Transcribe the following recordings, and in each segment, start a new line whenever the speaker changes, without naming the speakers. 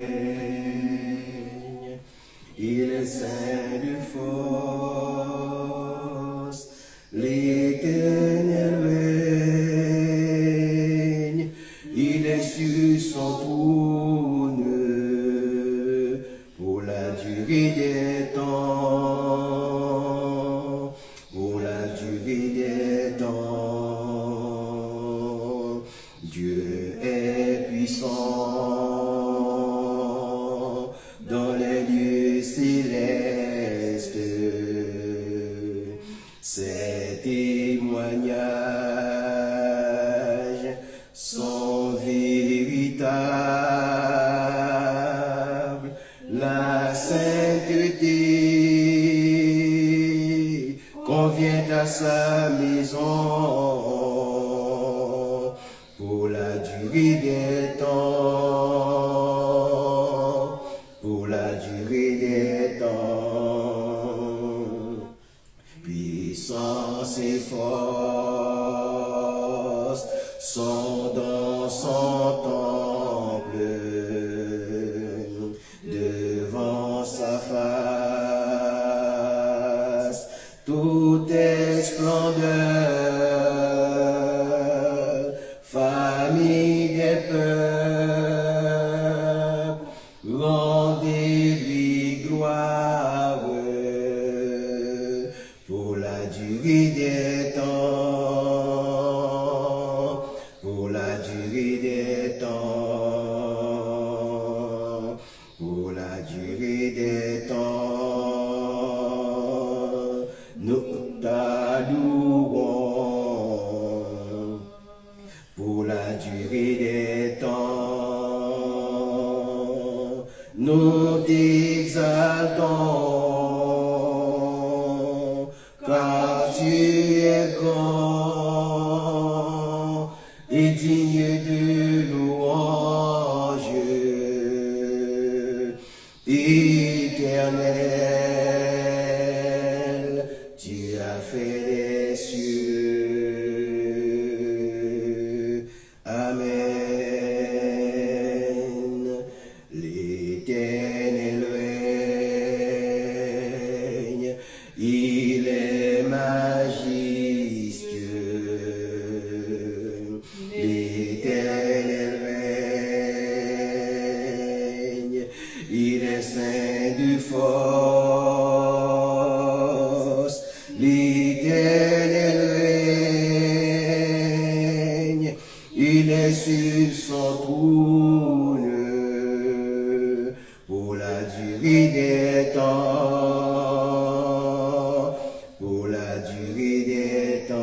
Il est saint de force, l'Éternel règne, il est sur son trône pour la durée des temps, pour la durée des temps. Dieu est puissant dans les lieux célestes. Ces témoignages sont véritables. La sainteté convient à sa maison pour la durée des temps, pour la durée des temps. Puissance et force sont dans son temple, devant sa face, tout est splendeur, famille des peuples, rendez-lui gloire pour la durée des temps, pour la durée des temps, pour la durée des temps, nous t'adorons pour la durée des temps, nous t'exaltons, car tu es grand et digne de louange, éternel, tu as fait les cieux. Amen. L'Éternel règne, il est majestueux. L'Éternel règne, il est saint de force. L'Éternel règne, il est sur son trône pour la durée des temps, pour la durée des temps.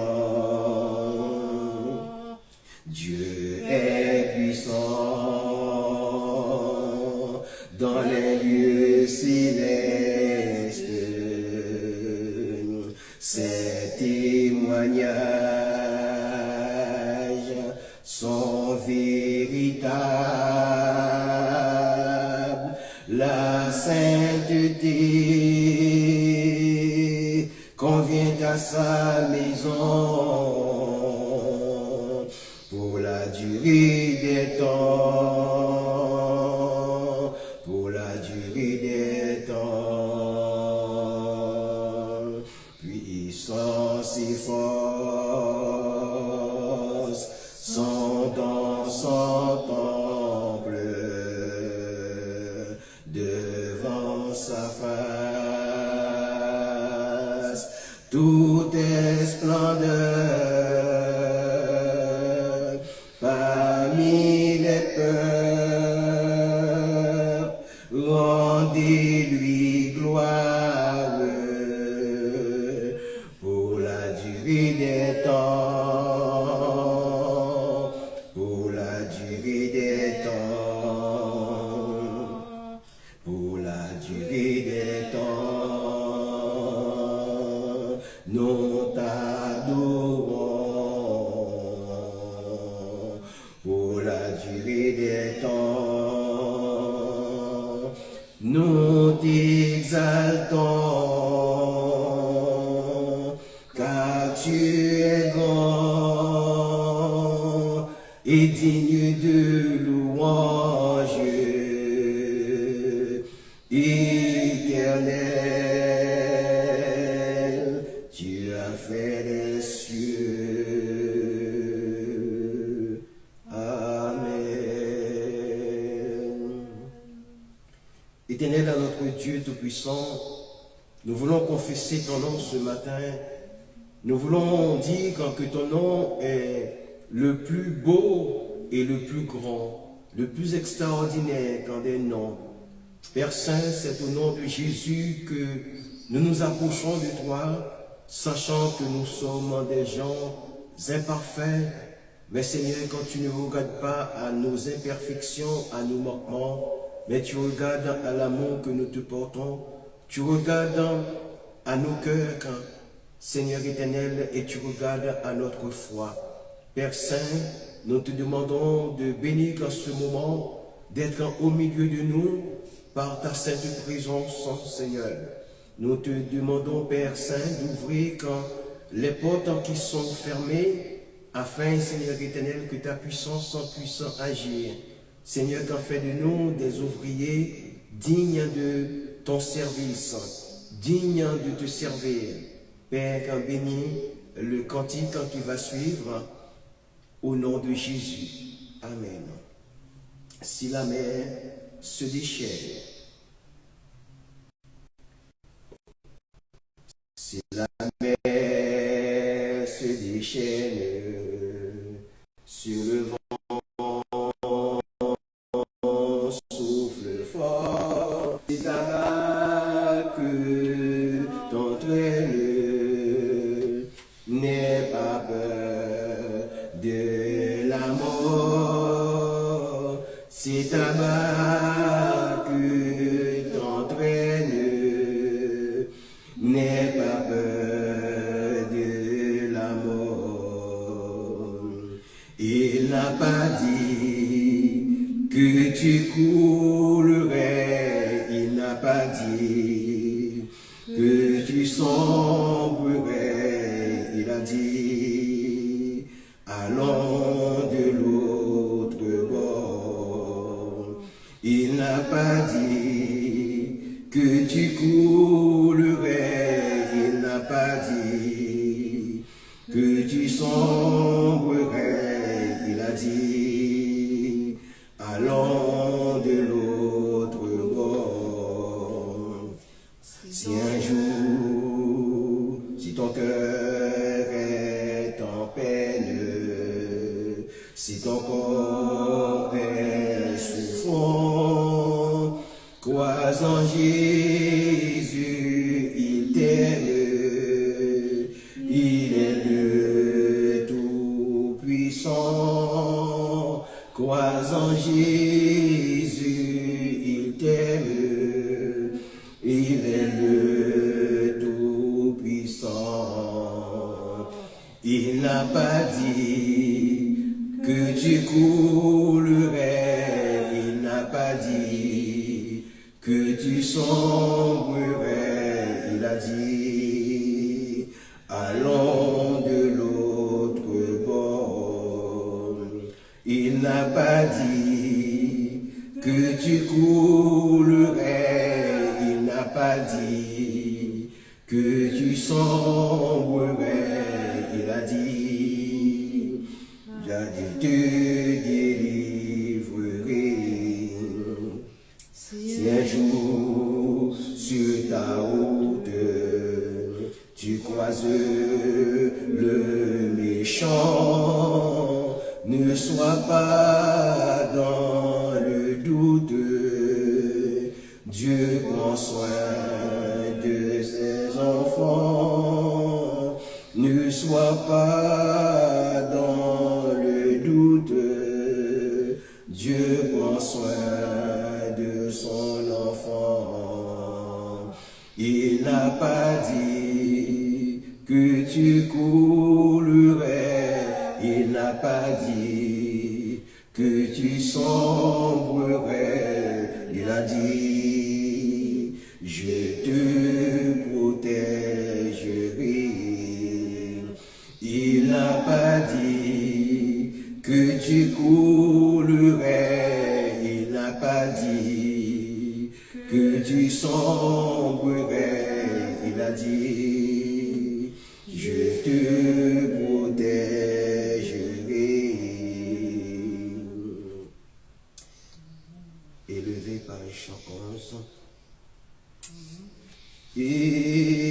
Dieu est puissant dans les lieux célestes. Ces témoignages sont véritables. La sainteté convient à sa maison pour la durée des temps, pour la durée des temps. Puissance et force sont dans son temple, devant sa face, tout est splendeur, parmi les peuples, rendez-lui gloire pour la durée des temps, pour la durée des temps, pour la durée des temps, nous t'adorons pour la durée des temps, nous t'exaltons, car tu es grand et digne de louange, Éternel, tu as fait les cieux. Amen. Éternel, à notre Dieu Tout-Puissant, nous voulons confesser ton nom ce matin. Nous voulons dire que ton nom est le plus beau et le plus grand, le plus extraordinaire qu'en des noms. Père Saint, c'est au nom de Jésus que nous nous approchons de toi, sachant que nous sommes des gens imparfaits. Mais Seigneur, quand tu ne regardes pas à nos imperfections, à nos manquements, mais tu regardes à l'amour que nous te portons, tu regardes à nos cœurs, Seigneur éternel, et tu regardes à notre foi. Père Saint, nous te demandons de bénir en ce moment, d'être au milieu de nous, par ta sainte présence, Seigneur. Nous te demandons, Père Saint, d'ouvrir les portes qui sont fermées, afin, Seigneur éternel, que ta puissance puisse agir. Seigneur, qu'en fait de nous des ouvriers dignes de ton service, dignes de te servir. Père, qu'en bénis le cantique qui va suivre, au nom de Jésus. Amen. Si la mer se déchaîne, si la mer se déchaîne, sur le vent souffle fort, c'est ta barque t'entraîne, n'aie pas peur de la mort, c'est ta barque t'entraîne, n'aie pas peur de la mort. Il n'a pas dit que tu coulerais, il n'a pas dit que tu sombrerais, il a dit allons de l'autre bord. Il n'a pas dit que tu coulerais, il n'a pas dit que tu sombrerais, il a dit allons de l'autre bord. Si un jour, si ton cœur est en peine, si ton corps est souffrant, crois en Jésus, il t'aime, il est le Tout-Puissant. Crois en Jésus, il t'aime, il est le Tout-Puissant. Il n'a pas dit que tu coulerais, il n'a pas dit que tu sombrerais, il a dit allons de l'autre bord. Il n'a pas dit que tu coulerais, il n'a pas dit que tu sombrerais, il a dit je te délivrerai. Si un jour sur ta route tu croises le méchant, ne sois pas dans le doute. Dieu prend soin de ses enfants. Ne sois pas dans le doute. Dieu prend soin de son enfant. Il n'a pas dit que tu coulerais, il n'a pas dit que tu sombrerais, il a dit je te protégerai. Il n'a pas dit que tu coulerais, il n'a pas dit que tu sombrerais, il a dit, je te protégerai. Élevé par chant 11. Élevé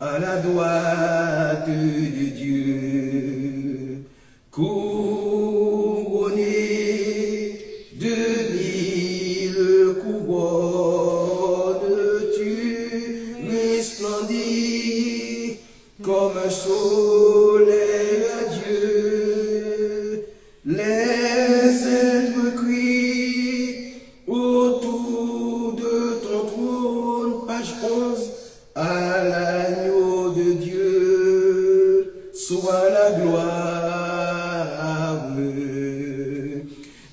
à la droite de Dieu, couronné de 1000 couronnes, tu resplendis comme un soleil à Dieu. Les êtres crient autour de ton trône, page 11, à l'agneau de Dieu, soit la gloire.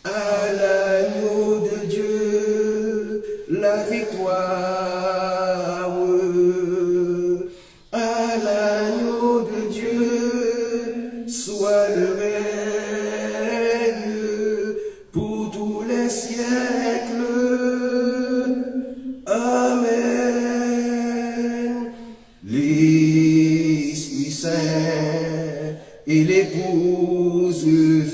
À l'agneau de Dieu, la victoire. À l'agneau de Dieu, soit le règne pour tous les siècles. Amen. L'Esprit Saint et l'épouse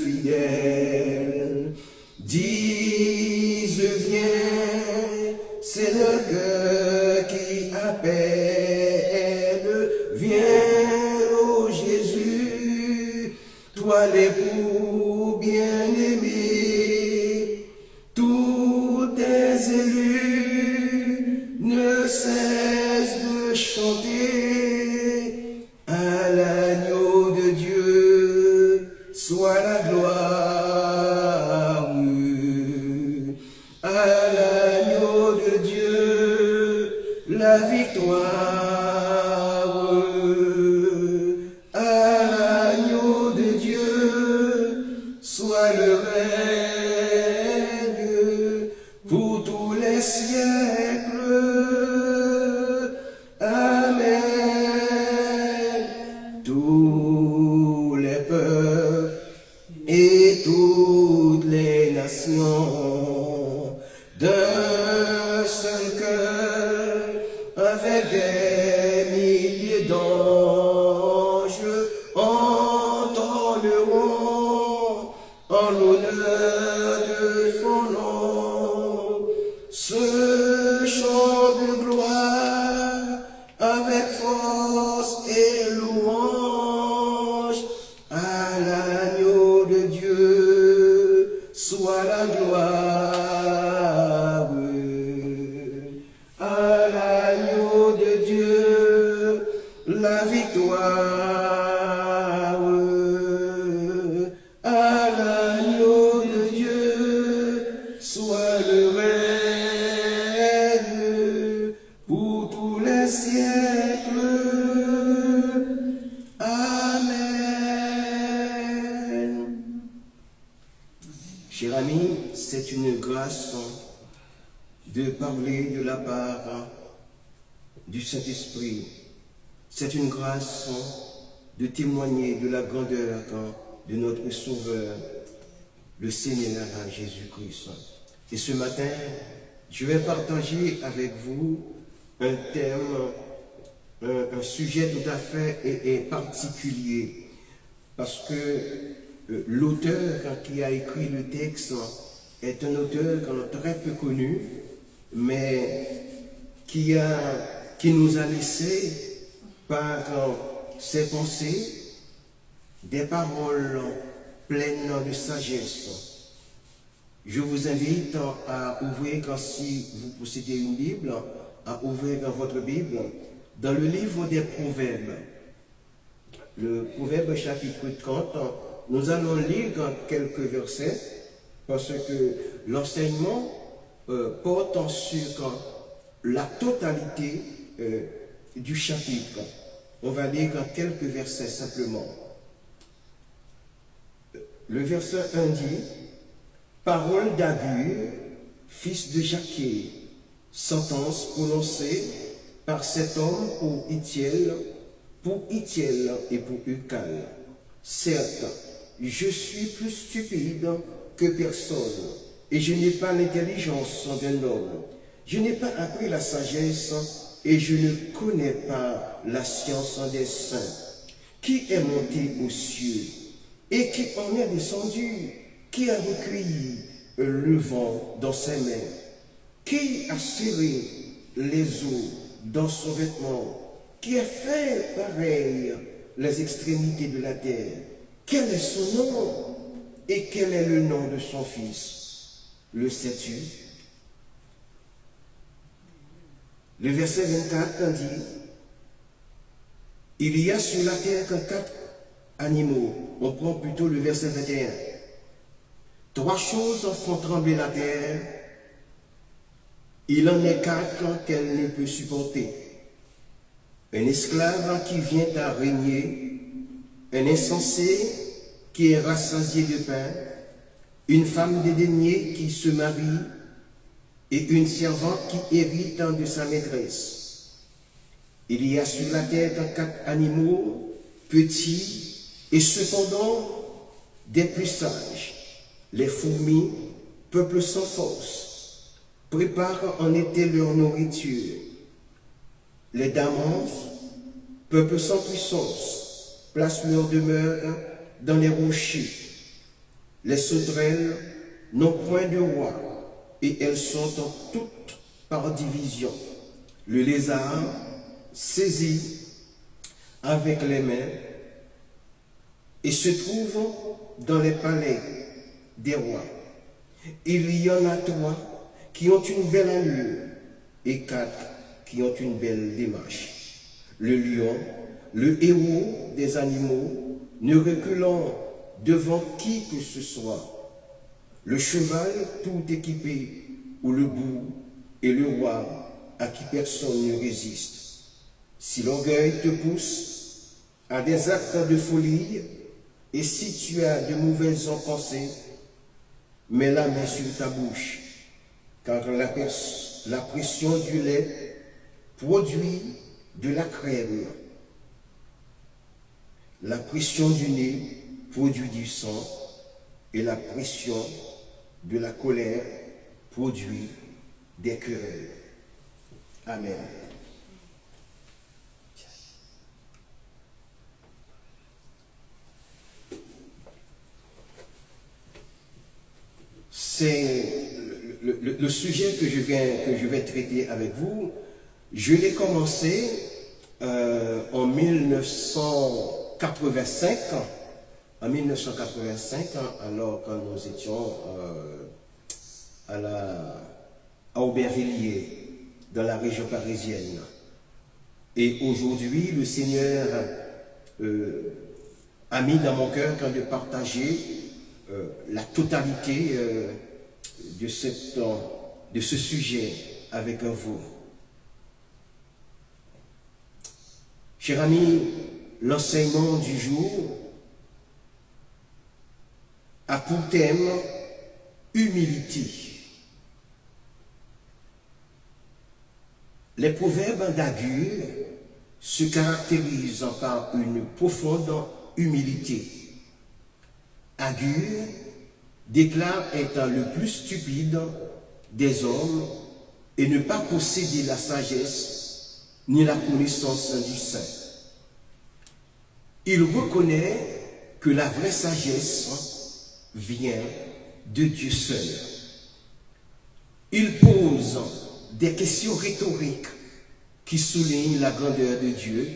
fidèle disent viens, c'est le cœur qui appelle, viens, ô Jésus, toi l'époux bien-aimé, tous tes élus ne cessent de chanter à l'agneau de Dieu, soit la gloire. À l'agneau de Dieu, la victoire. À l'agneau de Dieu, soit le règne pour tous les siècles. Amen. Tous les peuples et toutes les nations d'un seul cœur, avec des milliers d'anges, entendront en l'honneur de son nom ce chant de gloire avec force et louange. À l'agneau de Dieu soit la gloire. À l'agneau de Dieu la victoire. À l'agneau de Dieu soit le règne pour tous les siècles. Amen. Chers amis, c'est une grâce de parler de la part du Saint-Esprit. C'est une grâce de témoigner de la grandeur de notre Sauveur, le Seigneur Jésus-Christ. Et ce matin, je vais partager avec vous un thème, un sujet tout à fait particulier, parce que l'auteur qui a écrit le texte est un auteur très peu connu, mais qui nous a laissé par ses pensées des paroles pleines de sagesse. Je vous invite à ouvrir, si vous possédez une Bible, à ouvrir votre Bible dans le livre des Proverbes. Le Proverbe chapitre 30, nous allons lire quelques versets parce que l'enseignement porte sur la totalité du chapitre. On va lire quelques versets simplement. Le verset 1 dit « Parole d'Agur, fils de Jaquet, sentence prononcée par cet homme pour Itiel et pour Ucal. Certes, je suis plus stupide que personne, et je n'ai pas l'intelligence d'un homme. Je n'ai pas appris la sagesse, et je ne connais pas la science des saints. Qui est monté aux cieux, et qui en est descendu, qui a recueilli le vent dans ses mains, qui a serré les eaux dans son vêtement, qui a fait pareil les extrémités de la terre. Quel est son nom et quel est le nom de son fils? Le sais-tu? Le verset 24 dit, il y a sur la terre que 4 animaux. On prend plutôt le verset 21. 3 choses font trembler la terre. Il en est 4 qu'elle ne peut supporter. Un esclave qui vient à régner, un insensé qui est rassasié de pain, une femme dédaignée qui se marie et une servante qui hérite de sa maîtresse. Il y a sur la terre 4 animaux, petits et cependant des plus sages. Les fourmis, peuple sans force, préparent en été leur nourriture. Les damanses, peuple sans puissance, placent leur demeure dans les rochers. Les sauterelles n'ont point de roi, et elles sont toutes par division. Le lézard saisit avec les mains et se trouve dans les palais des rois. Il y en a 3 qui ont une belle allure et 4 qui ont une belle démarche. Le lion, le héros des animaux, ne reculant devant qui que ce soit. Le cheval tout équipé, ou le bouc et le roi à qui personne ne résiste. Si l'orgueil te pousse à des actes de folie, et si tu as de mauvaises pensées, mets la main sur ta bouche, car la pression du lait produit de la crème. La pression du nez produit du sang, et la pression de la colère produit des querelles. Amen. C'est le sujet que je vais traiter avec vous. Je l'ai commencé en 1985. En 1985, alors que nous étions à Aubervilliers, dans la région parisienne. Et aujourd'hui, le Seigneur a mis dans mon cœur de partager la totalité de ce sujet avec vous. Chers amis, l'enseignement du jour a pour thème humilité. Les proverbes d'Agur se caractérisent par une profonde humilité. Agur déclare être le plus stupide des hommes et ne pas posséder la sagesse ni la connaissance du saint. Il reconnaît que la vraie sagesse vient de Dieu seul. Il pose des questions rhétoriques qui soulignent la grandeur de Dieu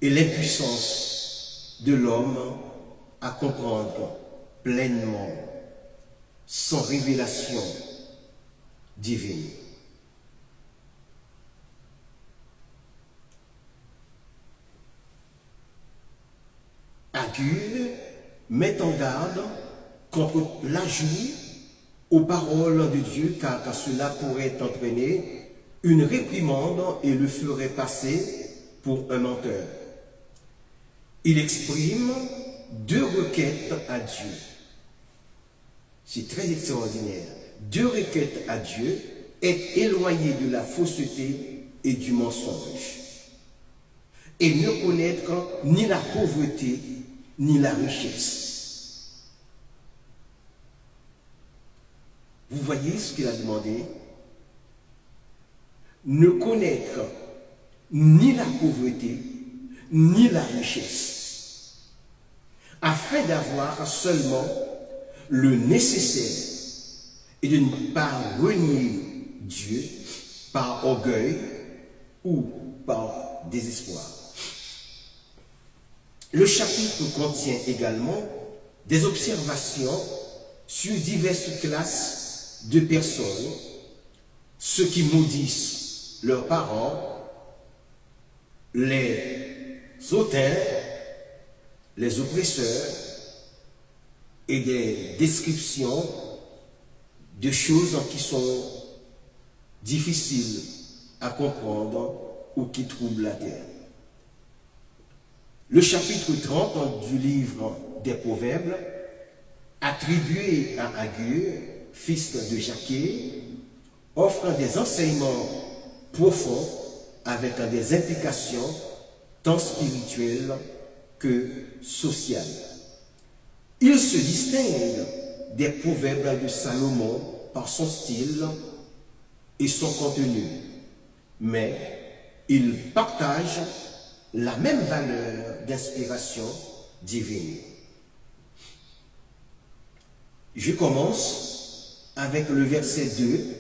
et l'impuissance de l'homme à comprendre pleinement sans révélation divine. Agur met en garde contre l'ajout aux paroles de Dieu, car cela pourrait entraîner une réprimande et le ferait passer pour un menteur. Il exprime 2 requêtes à Dieu. C'est très extraordinaire. 2 requêtes à Dieu: être éloigné de la fausseté et du mensonge, et ne connaître ni la pauvreté ni la richesse. Vous voyez ce qu'il a demandé? Ne connaître ni la pauvreté, ni la richesse, afin d'avoir seulement le nécessaire et de ne pas renier Dieu par orgueil ou par désespoir. Le chapitre contient également des observations sur diverses classes de personnes, ceux qui maudissent leurs parents, les hautains, les oppresseurs, et des descriptions de choses qui sont difficiles à comprendre ou qui troublent la terre. Le chapitre 30 du livre des Proverbes, attribué à Agur, fils de Jaquet, offre des enseignements profonds avec des implications tant spirituelles que sociales. Il se distingue des proverbes de Salomon par son style et son contenu, mais il partage la même valeur d'inspiration divine. Je commence avec le verset 2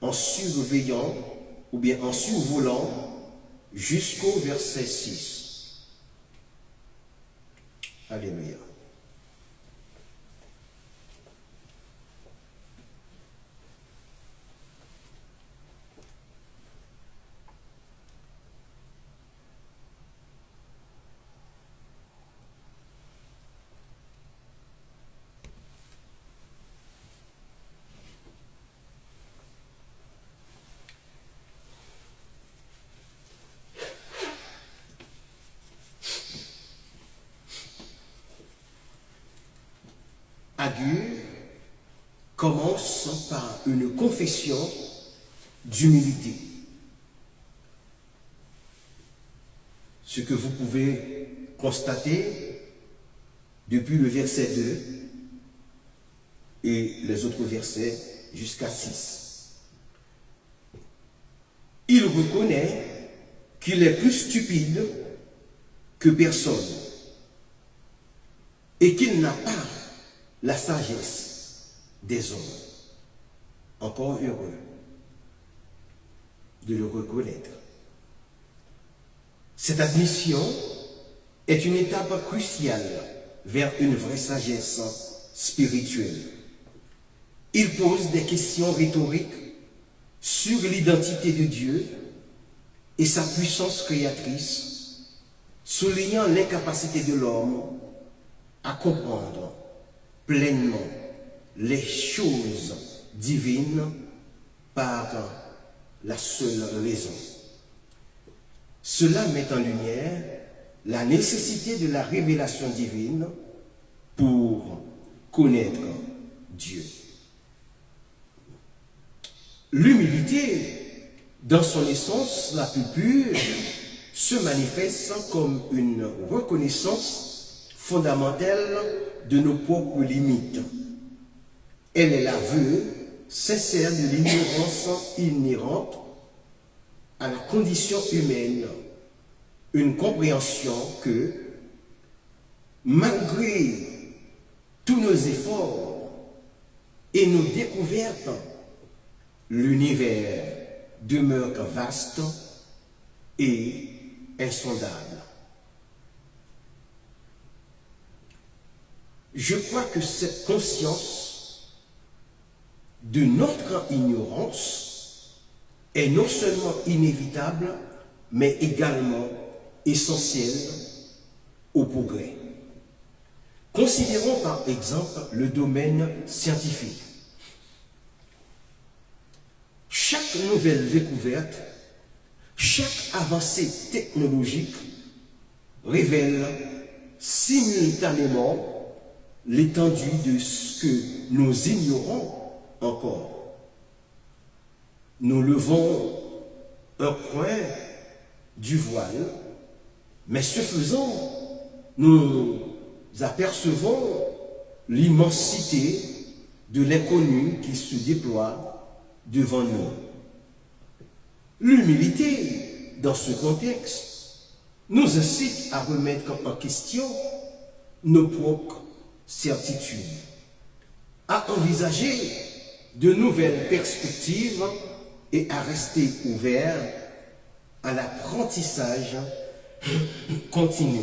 en surveillant ou bien en survolant jusqu'au verset 6. Alléluia. Agur commence par une confession d'humilité. Ce que vous pouvez constater depuis le verset 2 et les autres versets jusqu'à 6. Il reconnaît qu'il est plus stupide que personne et qu'il n'a pas la sagesse des hommes. Encore heureux de le reconnaître. Cette admission est une étape cruciale vers une vraie sagesse spirituelle. Il pose des questions rhétoriques sur l'identité de Dieu et sa puissance créatrice, soulignant l'incapacité de l'homme à comprendre pleinement les choses divines par la seule raison. Cela met en lumière la nécessité de la révélation divine pour connaître Dieu. L'humilité, dans son essence la plus pure, se manifeste comme une reconnaissance fondamentale de nos propres limites. Elle est l'aveu sincère de l'ignorance inhérente à la condition humaine, une compréhension que, malgré tous nos efforts et nos découvertes, l'univers demeure vaste et insondable. Je crois que cette conscience de notre ignorance est non seulement inévitable, mais également essentielle au progrès. Considérons par exemple le domaine scientifique. Chaque nouvelle découverte, chaque avancée technologique révèle simultanément l'étendue de ce que nous ignorons encore. Nous levons un point du voile, mais ce faisant, nous apercevons l'immensité de l'inconnu qui se déploie devant nous. L'humilité, dans ce contexte, nous incite à remettre en question nos propres certitudes, à envisager de nouvelles perspectives et à rester ouverts à l'apprentissage continu.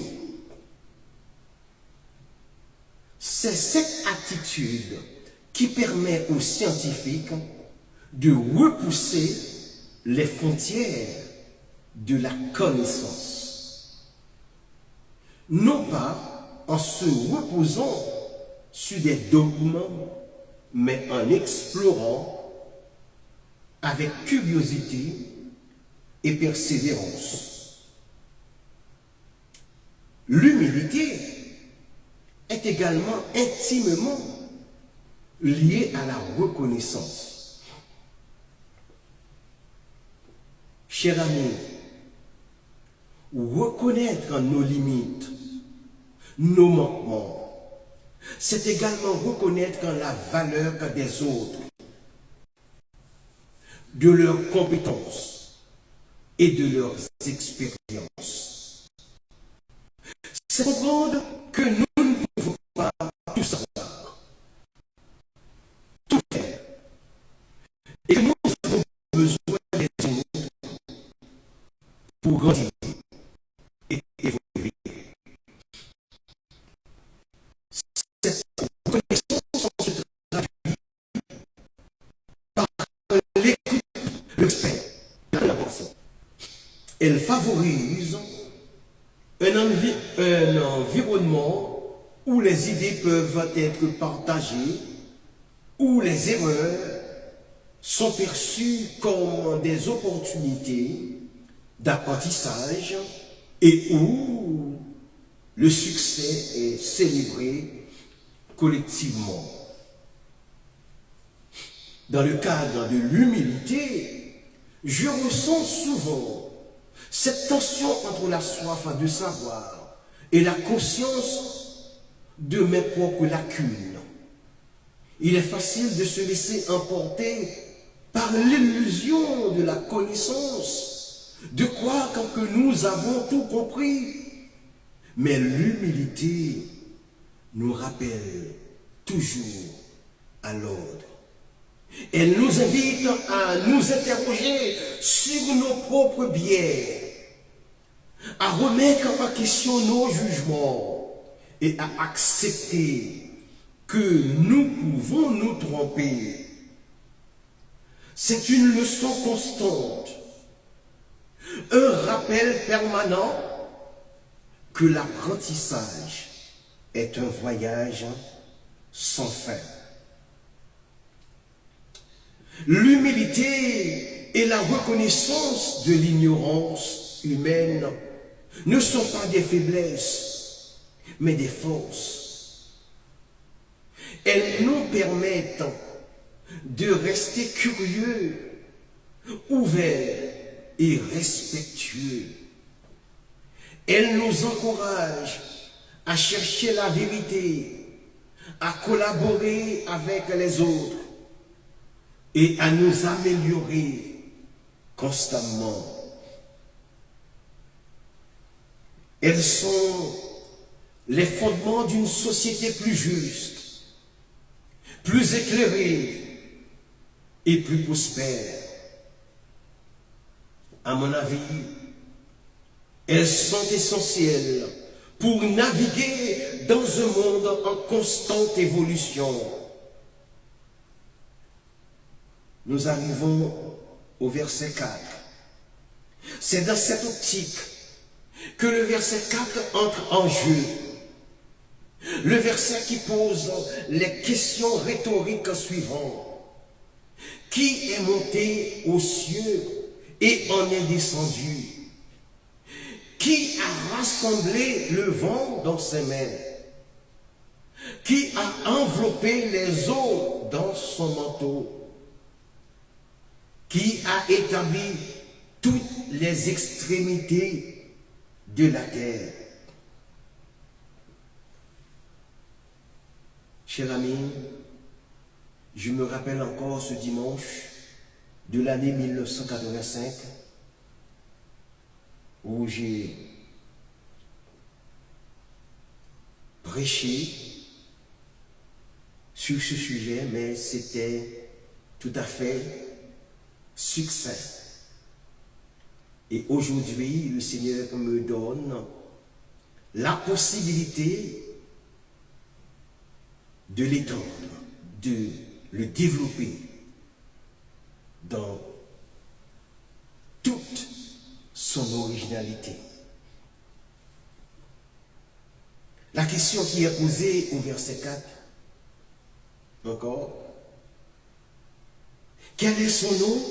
C'est cette attitude qui permet aux scientifiques de repousser les frontières de la connaissance. Non pas en se reposant sur des dogmes, mais en explorant avec curiosité et persévérance. L'humilité est également intimement liée à la reconnaissance. Chers amis, reconnaître nos limites, nos manquements, c'est également reconnaître la valeur des autres, de leurs compétences et de leurs expériences. C'est comprendre que nous ne pouvons pas tout savoir, tout faire, et que nous avons besoin des autres pour grandir et évoluer. Cette reconnaissance se traduit par l'écoute, le respect, la collaboration. Elle favorise un environnement où les idées peuvent être partagées, où les erreurs sont perçues comme des opportunités d'apprentissage et où le succès est célébré collectivement. Dans le cadre de l'humilité, je ressens souvent cette tension entre la soif de savoir et la conscience de mes propres lacunes. Il est facile de se laisser emporter par l'illusion de la connaissance, de croire que nous avons tout compris. Mais l'humilité nous rappelle toujours à l'ordre. Elle nous invite à nous interroger sur nos propres biais, à remettre en question nos jugements et à accepter que nous pouvons nous tromper. C'est une leçon constante, un rappel permanent que l'apprentissage est un voyage sans fin. L'humilité et la reconnaissance de l'ignorance humaine ne sont pas des faiblesses, mais des forces. Elles nous permettent de rester curieux, ouverts et respectueux. Elles nous encouragent à chercher la vérité, à collaborer avec les autres et à nous améliorer constamment. Elles sont les fondements d'une société plus juste, plus éclairée et plus prospère. À mon avis, elles sont essentielles pour naviguer dans un monde en constante évolution. Nous arrivons au verset 4. C'est dans cette optique que le verset 4 entre en jeu. Le verset qui pose les questions rhétoriques suivantes. Qui est monté aux cieux et en est descendu? Qui a rassemblé le vent dans ses mains? Qui a enveloppé les eaux dans son manteau? Qui a établi toutes les extrémités de la terre? Chers amis, Je me rappelle encore ce dimanche de l'année 1985 où j'ai prêché sur ce sujet, mais c'était tout à fait succinct. Et aujourd'hui, le Seigneur me donne la possibilité de l'étendre, de le développer dans toute son originalité. La question qui est posée au verset 4, encore, quel est son nom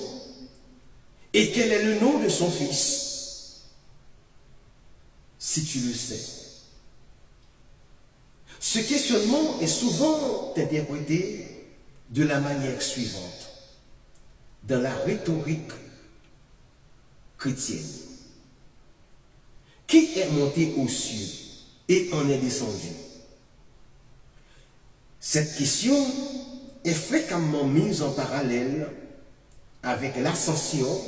et quel est le nom de son fils, si tu le sais. Ce questionnement est souvent interprété de la manière suivante, dans la rhétorique chrétienne. Qui est monté aux cieux et en est descendu? Cette question est fréquemment mise en parallèle avec l'ascension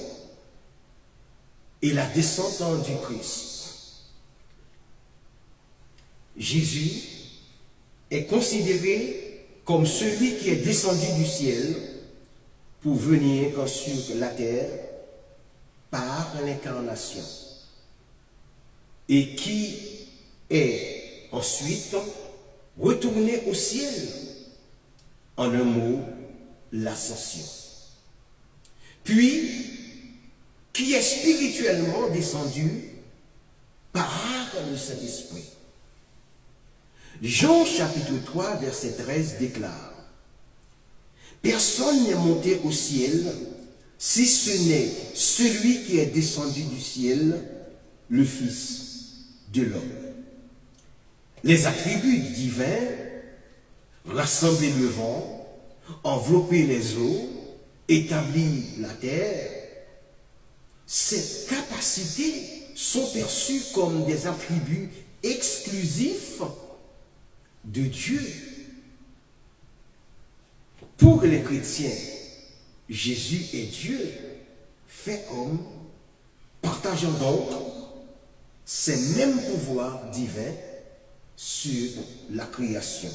et la descente du Christ. Jésus est considéré comme celui qui est descendu du ciel pour venir sur la terre par l'incarnation et qui est ensuite retourné au ciel, en un mot, l'ascension. Puis, qui est spirituellement descendu par le Saint-Esprit. Jean chapitre 3, verset 13 déclare: personne n'est monté au ciel si ce n'est celui qui est descendu du ciel, le Fils de l'homme. Les attributs divins, rassembler le vent, envelopper les eaux, établir la terre, ces capacités sont perçues comme des attributs exclusifs de Dieu. Pour les chrétiens, Jésus est Dieu, fait homme, partageant donc ces mêmes pouvoirs divins sur la création.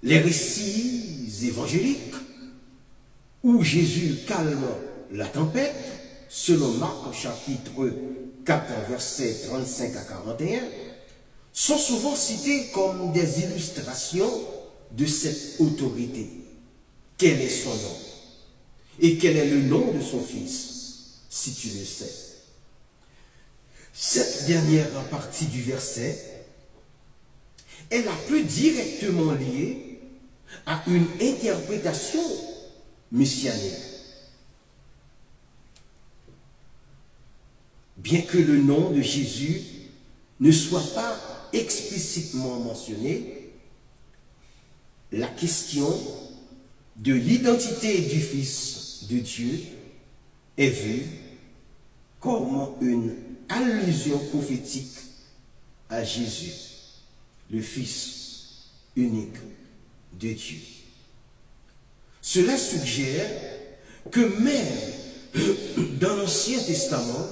Les récits évangéliques où Jésus calme la tempête, selon Marc chapitre 4, versets 35 à 41, sont souvent cités comme des illustrations de cette autorité. Quel est son nom? Et quel est le nom de son fils, si tu le sais? Cette dernière partie du verset est la plus directement liée à une interprétation messianique. Bien que le nom de Jésus ne soit pas explicitement mentionné, la question de l'identité du Fils de Dieu est vue comme une allusion prophétique à Jésus, le Fils unique de Dieu. Cela suggère que même dans l'Ancien Testament,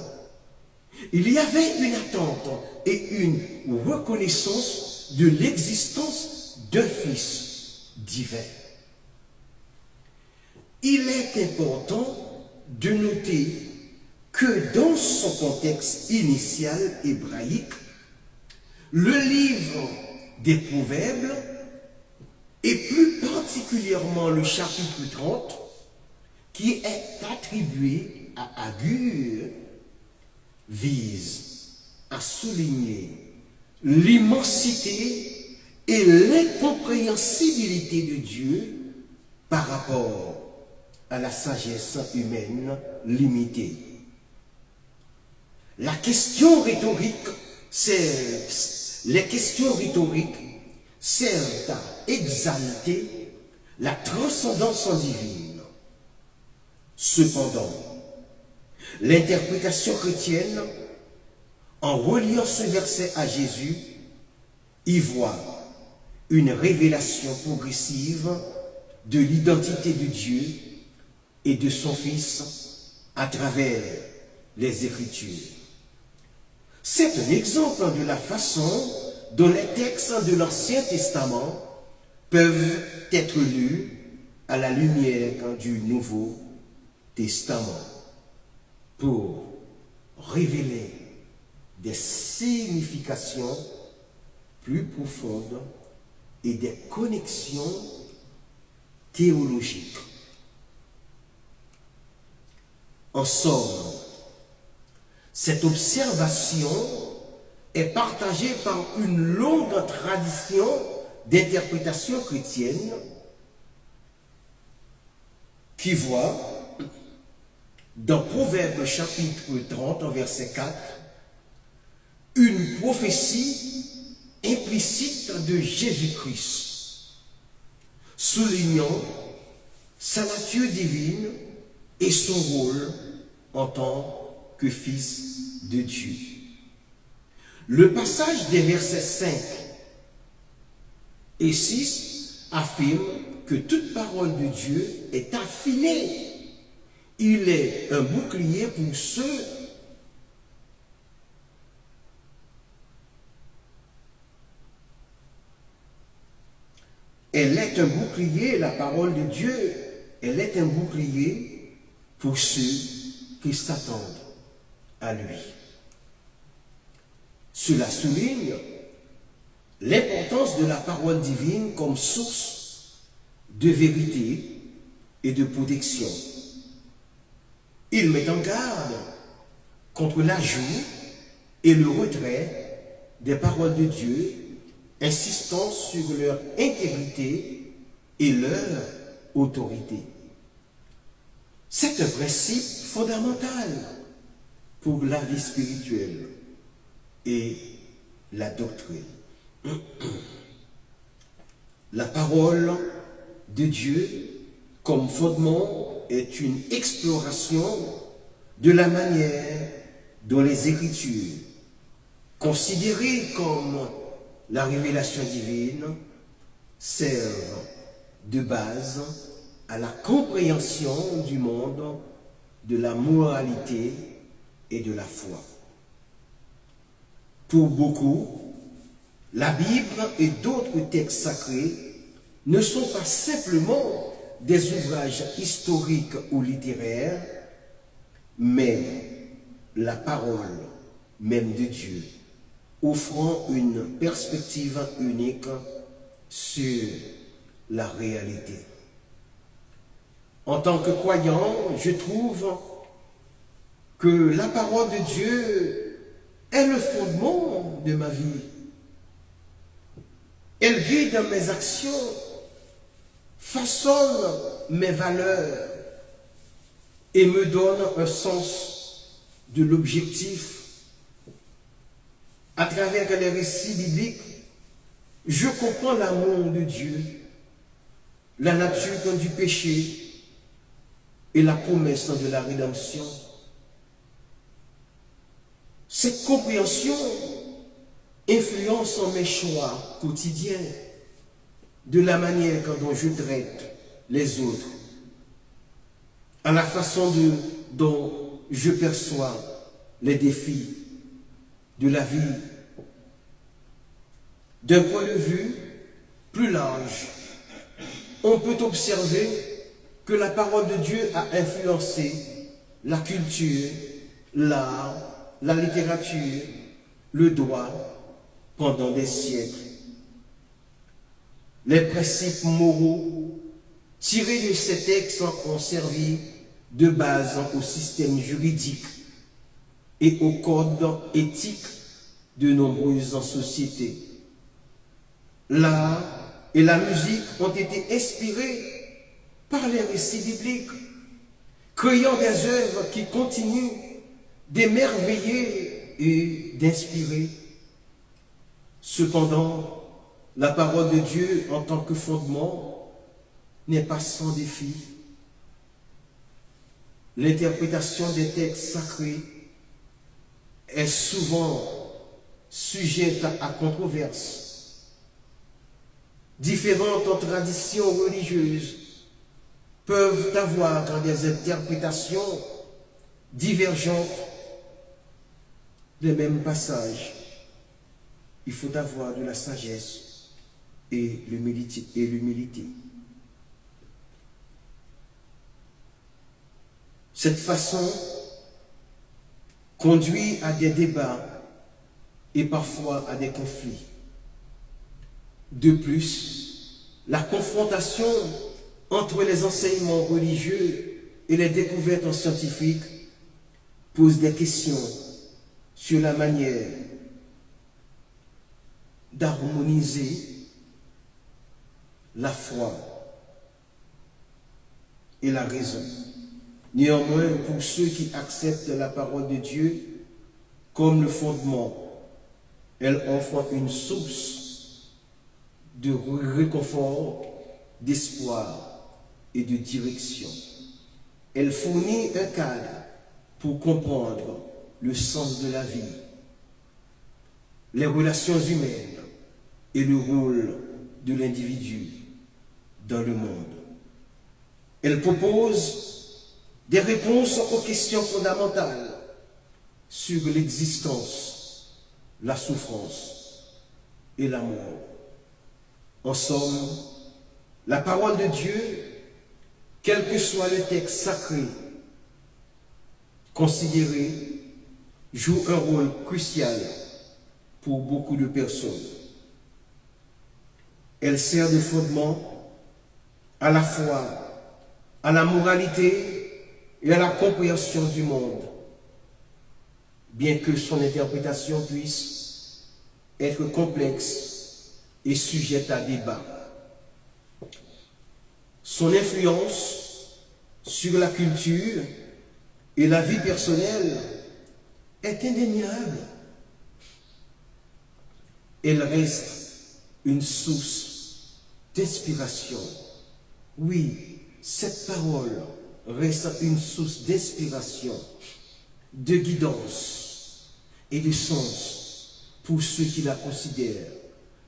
il y avait une attente et une reconnaissance de l'existence d'un Fils divin. Il est important de noter que dans son contexte initial hébraïque, le livre des Proverbes, et plus particulièrement le chapitre 30, qui est attribué à Agur, vise à souligner l'immensité et l'incompréhensibilité de Dieu par rapport à la sagesse humaine limitée. Les questions rhétoriques servent à exalter la transcendance divine. Cependant, l'interprétation chrétienne, en reliant ce verset à Jésus, y voit une révélation progressive de l'identité de Dieu et de son Fils à travers les Écritures. C'est un exemple de la façon dont les textes de l'Ancien Testament peuvent être lus à la lumière du Nouveau Testament pour révéler des significations plus profondes et des connexions théologiques. En somme, cette observation est partagée par une longue tradition d'interprétation chrétienne qui voit dans Proverbes chapitre 30, verset 4, une prophétie implicite de Jésus-Christ, soulignant sa nature divine et son rôle en tant que Fils de Dieu. Le passage des versets 5 et 6 affirme que toute parole de Dieu est affinée. Il est un bouclier pour ceux Elle est un bouclier, la parole de Dieu, elle est un bouclier pour ceux qui s'attendent à lui. Cela souligne l'importance de la parole divine comme source de vérité et de protection. Il met en garde contre l'ajout et le retrait des paroles de Dieu, insistant sur leur intégrité et leur autorité. C'est un principe fondamental pour la vie spirituelle et la doctrine. La parole de Dieu comme fondement est une exploration de la manière dont les Écritures, considérées comme la révélation divine, servent de base à la compréhension du monde, de la moralité et de la foi. Pour beaucoup, la Bible et d'autres textes sacrés ne sont pas simplement des ouvrages historiques ou littéraires, mais la parole même de Dieu, offrant une perspective unique sur la réalité. En tant que croyant, je trouve que la parole de Dieu est le fondement de ma vie. Elle guide mes actions, façonne mes valeurs et me donne un sens de l'objectif. À travers les récits bibliques, je comprends l'amour de Dieu, la nature du péché et la promesse de la rédemption. Cette compréhension influence mes choix quotidiens, de la manière dont je traite les autres, à la façon dont je perçois les défis de la vie. D'un point de vue plus large, on peut observer que la parole de Dieu a influencé la culture, l'art, la littérature, le droit pendant des siècles. Les principes moraux tirés de ces textes ont servi de base au système juridique et au code éthique de nombreuses sociétés. L'art et la musique ont été inspirés par les récits bibliques, créant des œuvres qui continuent d'émerveiller et d'inspirer. Cependant, la parole de Dieu en tant que fondement n'est pas sans défi. L'interprétation des textes sacrés est souvent sujette à controverse. différentes traditions religieuses peuvent avoir des interprétations divergentes des mêmes passages. Il faut avoir de la sagesse et l'humilité. Cette façon conduit à des débats et parfois à des conflits. De plus, la confrontation entre les enseignements religieux et les découvertes scientifiques pose des questions sur la manière d'harmoniser la foi et la raison. Néanmoins, pour ceux qui acceptent la parole de Dieu comme le fondement, elle offre une source de réconfort, d'espoir et de direction. Elle fournit un cadre pour comprendre le sens de la vie, les relations humaines et le rôle de l'individu dans le monde. Elle propose des réponses aux questions fondamentales sur l'existence, la souffrance et la mort. En somme, la parole de Dieu, quel que soit le texte sacré considéré, joue un rôle crucial pour beaucoup de personnes. Elle sert de fondement à la foi, à la moralité et à la compréhension du monde, bien que son interprétation puisse être complexe et sujette à débat. Son influence sur la culture et la vie personnelle est indéniable. Elle reste une source d'inspiration. Oui, cette parole reste une source d'inspiration, de guidance et de sens pour ceux qui la considèrent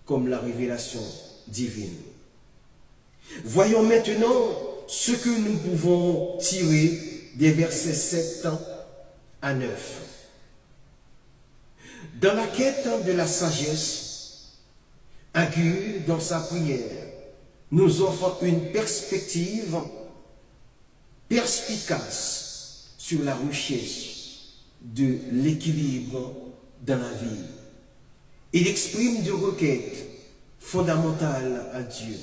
comme la révélation divine. Voyons maintenant ce que nous pouvons tirer des versets 7 à 9. Dans la quête de la sagesse, Agur, dans sa prière, nous offre une perspective perspicace sur la recherche de l'équilibre dans la vie. Il exprime des requêtes fondamentales à Dieu,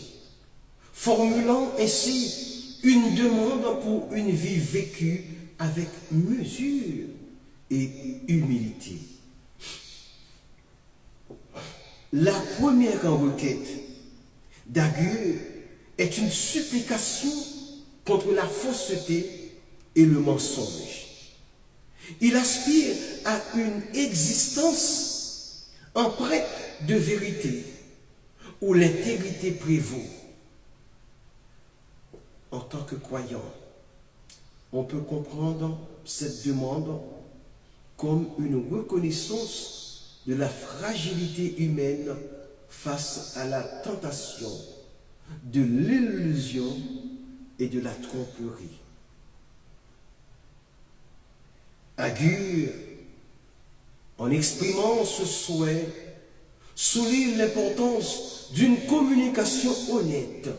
formulant ainsi une demande pour une vie vécue avec mesure et humilité. La première requête d'Agur est une supplication contre la fausseté et le mensonge. Il aspire à une existence empreinte de vérité, où l'intégrité prévaut. En tant que croyant, on peut comprendre cette demande comme une reconnaissance de la fragilité humaine face à la tentation, de l'illusion et de la tromperie. Agur, en exprimant ce souhait, souligne l'importance d'une communication honnête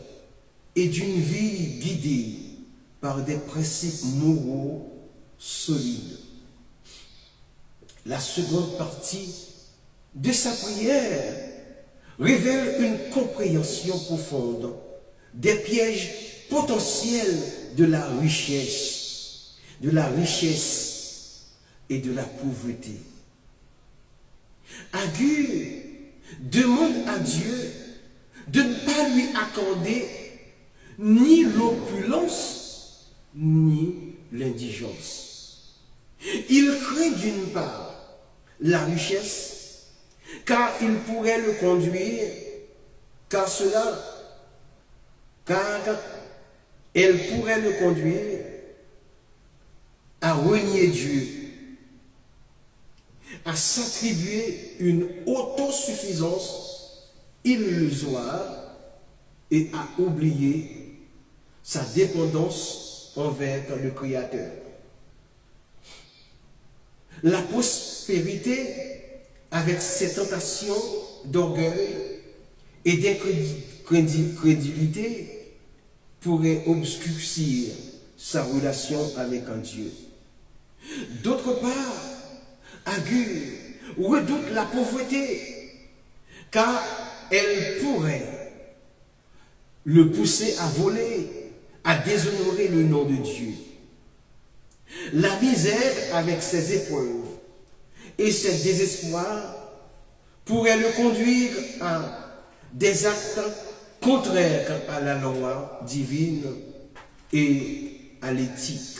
et d'une vie guidée par des principes moraux solides. La seconde partie de sa prière révèle une compréhension profonde des pièges potentiels de la richesse et de la pauvreté. Agur demande à Dieu de ne pas lui accorder ni l'opulence ni l'indigence. Il craint d'une part la richesse, car il pourrait le conduire, car elle pourrait le conduire à renier Dieu, à s'attribuer une autosuffisance illusoire et a oublié sa dépendance envers le Créateur. La prospérité, avec ses tentations d'orgueil et d'incrédulité, pourrait obscurcir sa relation avec un Dieu. D'autre part, Agur redoute la pauvreté, car elle pourrait le pousser à voler, à déshonorer le nom de Dieu. La misère avec ses épreuves et ses désespoirs pourrait le conduire à des actes contraires à la loi divine et à l'éthique.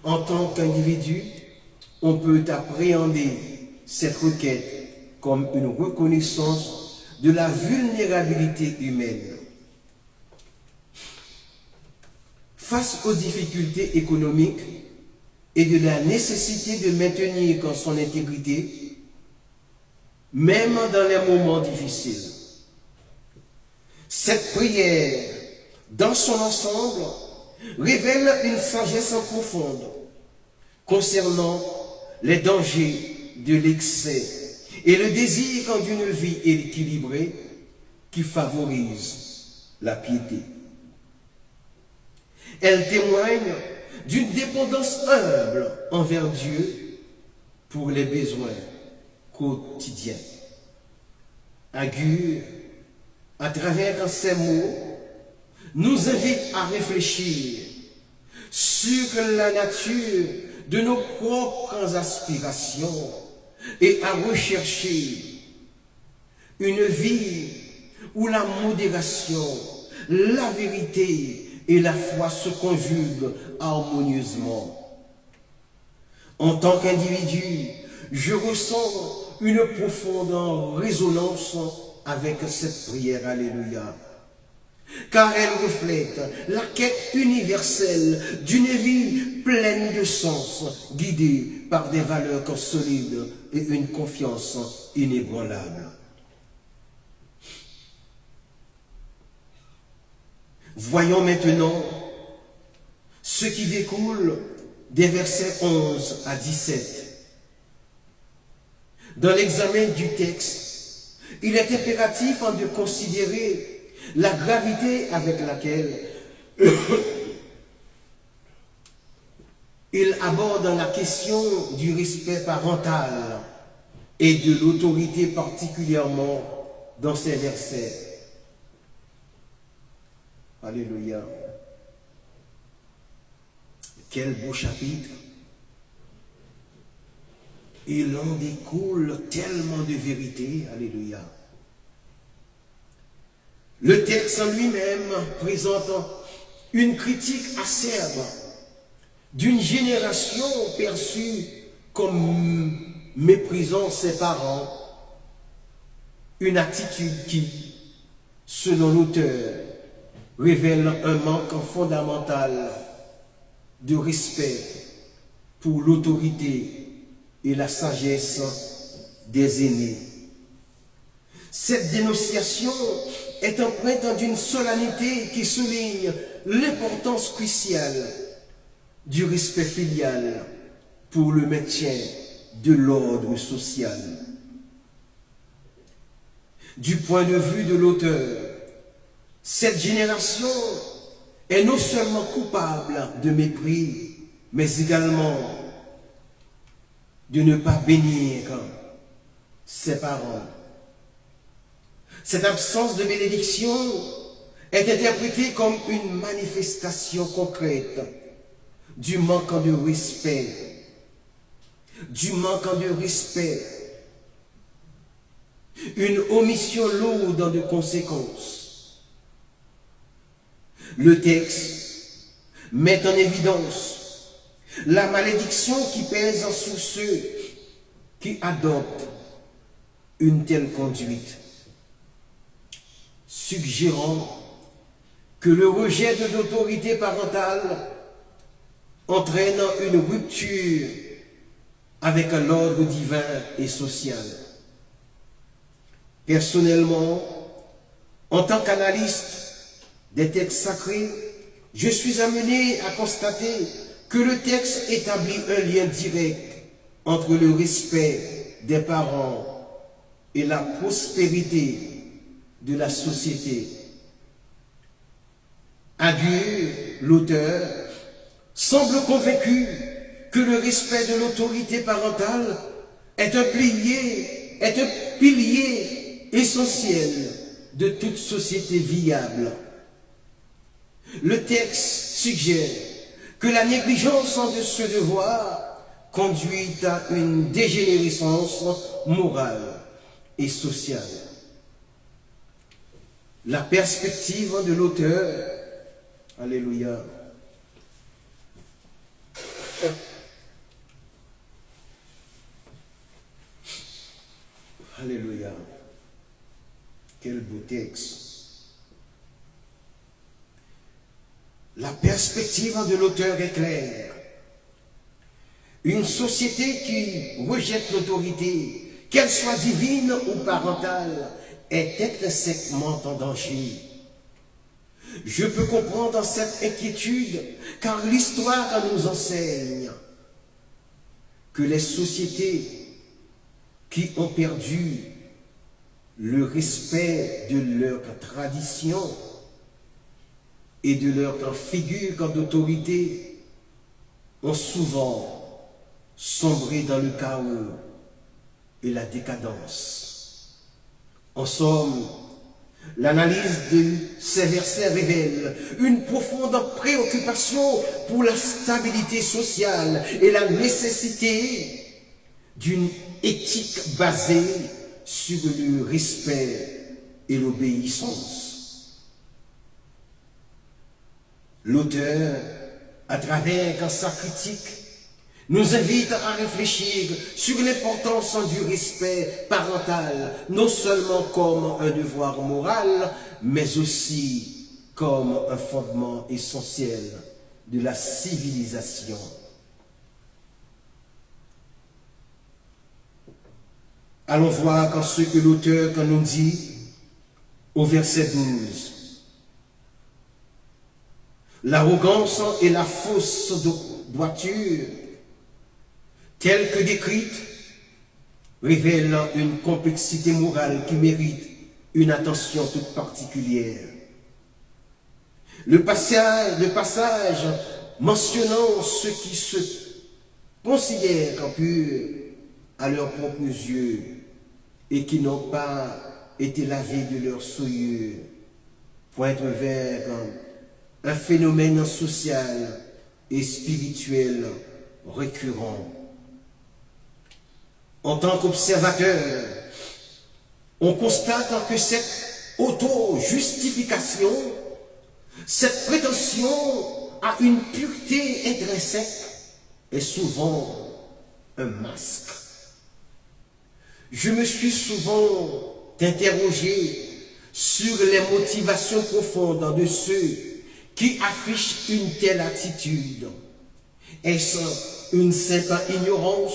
En tant qu'individu, on peut appréhender cette requête comme une reconnaissance de la vulnérabilité humaine. Face aux difficultés économiques et de la nécessité de maintenir son intégrité, même dans les moments difficiles, cette prière, dans son ensemble, révèle une sagesse profonde concernant les dangers de l'excès et le désir d'une vie équilibrée qui favorise la piété. Elle témoigne d'une dépendance humble envers Dieu pour les besoins quotidiens. Agur, à travers ces mots, nous invite à réfléchir sur la nature de nos propres aspirations et à rechercher une vie où la modération, la vérité et la foi se conjuguent harmonieusement. En tant qu'individu, je ressens une profonde résonance avec cette prière, alléluia, car elle reflète la quête universelle d'une vie pleine de sens, guidée par des valeurs solides et une confiance inébranlable. Voyons maintenant ce qui découle des versets 11 à 17. Dans l'examen du texte, il est impératif de considérer la gravité avec laquelle il aborde la question du respect parental et de l'autorité particulièrement dans ces versets. Alléluia. Quel beau chapitre. Il en découle tellement de vérité. Alléluia. Le texte en lui-même présente une critique acerbe d'une génération perçue comme méprisant ses parents, une attitude qui, selon l'auteur, révèle un manque fondamental de respect pour l'autorité et la sagesse des aînés. Cette dénonciation est empreinte d'une solennité qui souligne l'importance cruciale du respect filial pour le maintien de l'ordre social. Du point de vue de l'auteur, cette génération est non seulement coupable de mépris, mais également de ne pas bénir ses parents. Cette absence de bénédiction est interprétée comme une manifestation concrète du manque de respect, une omission lourde de conséquences. Le texte met en évidence la malédiction qui pèse sur ceux qui adoptent une telle conduite, suggérant que le rejet de l'autorité parentale entraîne une rupture avec l'ordre divin et social. Personnellement, En tant qu'analyste des textes sacrés, je suis amené à constater que le texte établit un lien direct entre le respect des parents et la prospérité de la société. Agur, l'auteur, semble convaincu que le respect de l'autorité parentale est un pilier essentiel de toute société viable. Le texte suggère que la négligence de ce devoir conduit à une dégénérescence morale et sociale. La perspective de l'auteur, alléluia, alléluia, quel beau texte. La perspective de l'auteur est claire. Une société qui rejette l'autorité, qu'elle soit divine ou parentale, est intrinsèquement en danger. Je peux comprendre cette inquiétude, car l'histoire nous enseigne que les sociétés qui ont perdu le respect de leurs traditions et de leur figure d'autorité ont souvent sombré dans le chaos et la décadence. En somme, l'analyse de ces versets révèle une profonde préoccupation pour la stabilité sociale et la nécessité d'une éthique basée sur le respect et l'obéissance. L'auteur, à travers sa critique, nous invite à réfléchir sur l'importance du respect parental, non seulement comme un devoir moral, mais aussi comme un fondement essentiel de la civilisation. Allons voir ce que l'auteur nous dit au verset 12. L'arrogance et la fausse droiture, telles que décrites, révèlent une complexité morale qui mérite une attention toute particulière. Le passage mentionnant ceux qui se considèrent purs à leurs propres yeux et qui n'ont pas été lavés de leur souillure, pointe vers un phénomène social et spirituel récurrent. En tant qu'observateur, on constate que cette auto-justification, cette prétention à une pureté intrinsèque est souvent un masque. Je me suis souvent interrogé sur les motivations profondes de ceux qui affichent une telle attitude. Est-ce une simple ignorance,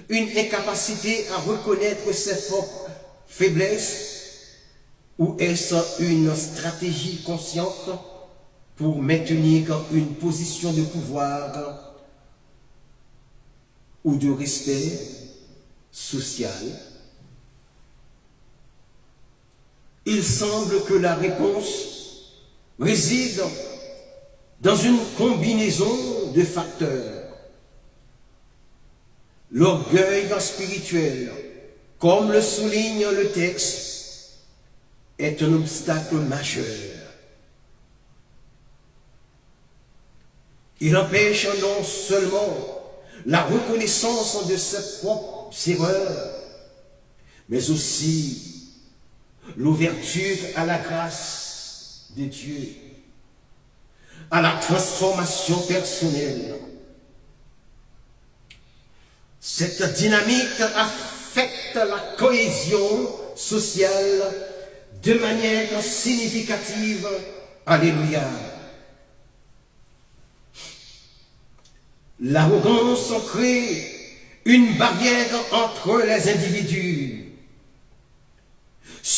une incapacité à reconnaître ses propres faiblesses, ou est-ce une stratégie consciente pour maintenir une position de pouvoir ou de respect social? Il semble que la réponse réside dans une combinaison de facteurs. L'orgueil spirituel, comme le souligne le texte, est un obstacle majeur. Il empêche non seulement la reconnaissance de ses propres erreurs, mais aussi l'ouverture à la grâce de Dieu, à la transformation personnelle. Cette dynamique affecte la cohésion sociale de manière significative. Alléluia. L'arrogance crée une barrière entre les individus.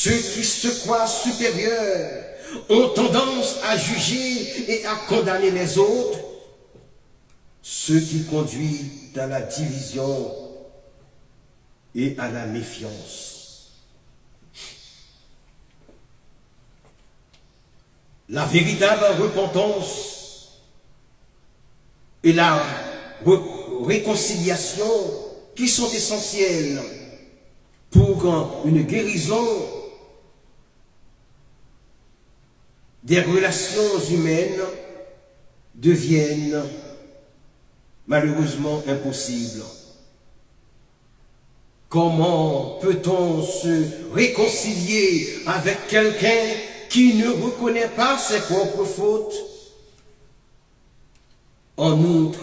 Ceux qui se croient supérieurs ont tendance à juger et à condamner les autres, ce qui conduit à la division et à la méfiance. La véritable repentance et la réconciliation qui sont essentielles pour une guérison des relations humaines deviennent malheureusement impossibles. Comment peut-on se réconcilier avec quelqu'un qui ne reconnaît pas ses propres fautes? En outre,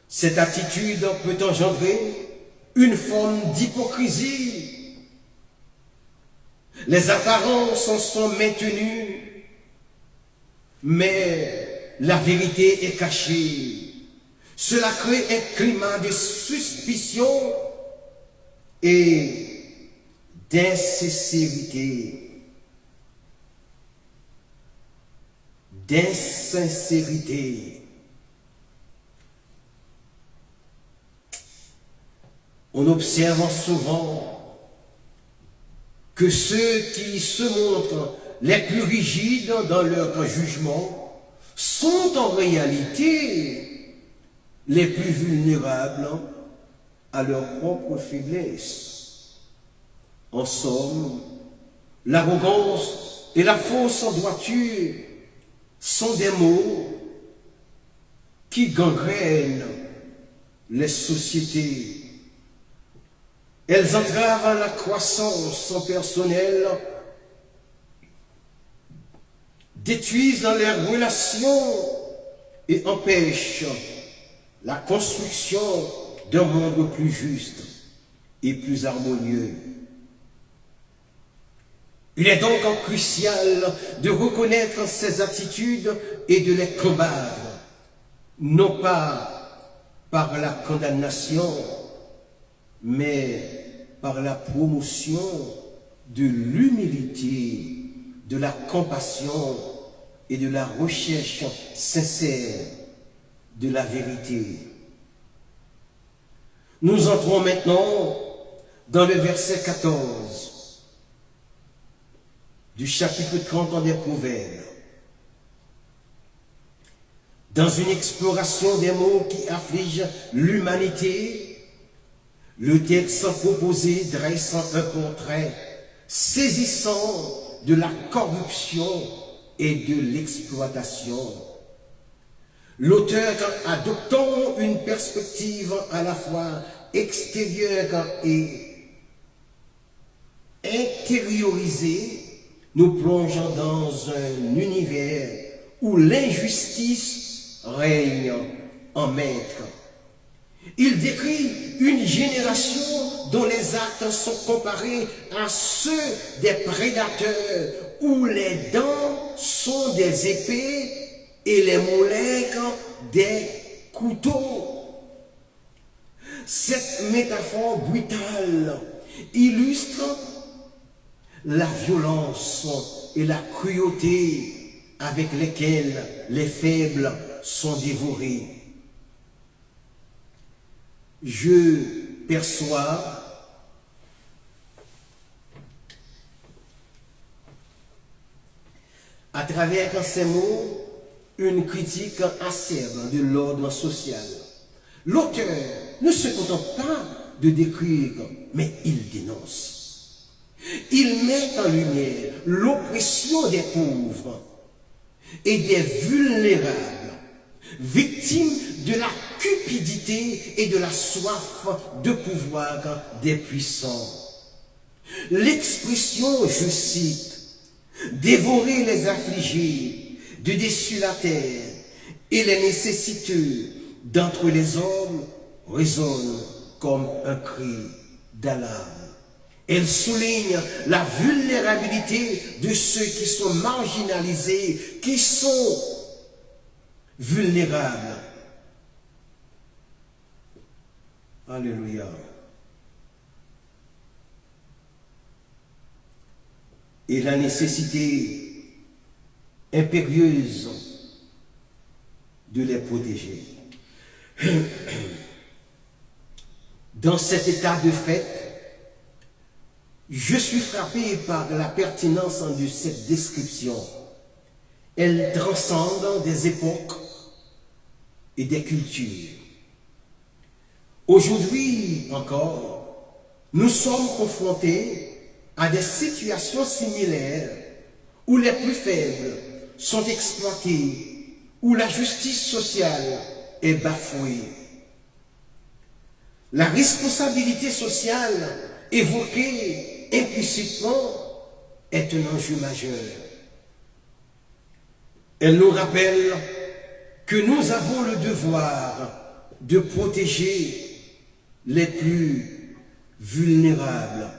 cette attitude peut engendrer une forme d'hypocrisie. Les apparences sont maintenues, mais la vérité est cachée. Cela crée un climat de suspicion et d'insincérité. On observe souvent que ceux qui se montrent les plus rigides dans leur jugement sont en réalité les plus vulnérables à leur propre faiblesse. En somme, l'arrogance et la fausse droiture sont des maux qui gangrènent les sociétés. Elles entravent la croissance personnelle, détruisent les relations et empêchent la construction d'un monde plus juste et plus harmonieux. Il est donc crucial de reconnaître ces attitudes et de les combattre, non pas par la condamnation, mais par la promotion de l'humilité, de la compassion et de la recherche sincère de la vérité. Nous entrons maintenant dans le verset 14 du chapitre 30 des Proverbes. Dans une exploration des mots qui affligent l'humanité, le texte proposé dresse un portrait saisissant de la corruption et de l'exploitation. L'auteur, adoptant une perspective à la fois extérieure et intériorisée, nous plonge dans un univers où l'injustice règne en maître. Il décrit une génération dont les actes sont comparés à ceux des prédateurs, où les dents sont des épées et les mollets des couteaux. Cette métaphore brutale illustre la violence et la cruauté avec lesquelles les faibles sont dévorés. Je perçois à travers ces mots une critique acerbe de l'ordre social. L'auteur ne se contente pas de décrire, mais il dénonce. Il met en lumière l'oppression des pauvres et des vulnérables, victimes de la cupidité et de la soif de pouvoir des puissants. L'expression, je cite, « dévorer les affligés, de dessus la terre, et les nécessiteux d'entre les hommes résonne comme un cri d'alarme. » Elle souligne la vulnérabilité de ceux qui sont marginalisés, qui sont vulnérables. Alléluia. et la nécessité impérieuse de les protéger. Dans cet état de fait, je suis frappé par la pertinence de cette description. Elle transcende des époques et des cultures. Aujourd'hui encore, nous sommes confrontés à des situations similaires où les plus faibles sont exploités, où la justice sociale est bafouée. La responsabilité sociale évoquée implicitement est un enjeu majeur. Elle nous rappelle que nous avons le devoir de protéger les plus vulnérables,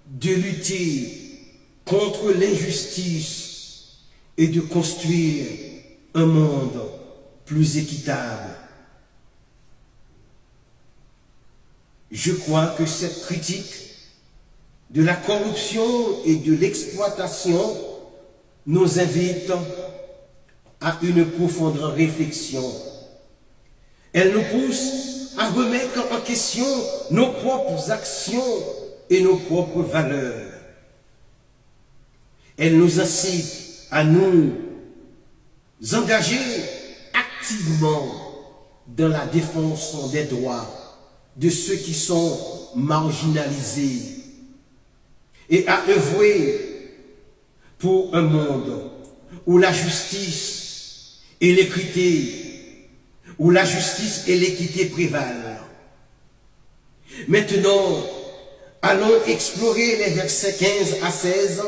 de lutter contre l'injustice et de construire un monde plus équitable. Je crois que cette critique de la corruption et de l'exploitation nous invite à une profonde réflexion. Elle nous pousse à remettre en question nos propres actions et nos propres valeurs. Elle nous incite à nous engager activement dans la défense des droits de ceux qui sont marginalisés et à œuvrer pour un monde où la justice et l'équité, prévalent. Maintenant, allons explorer les versets 15 à 16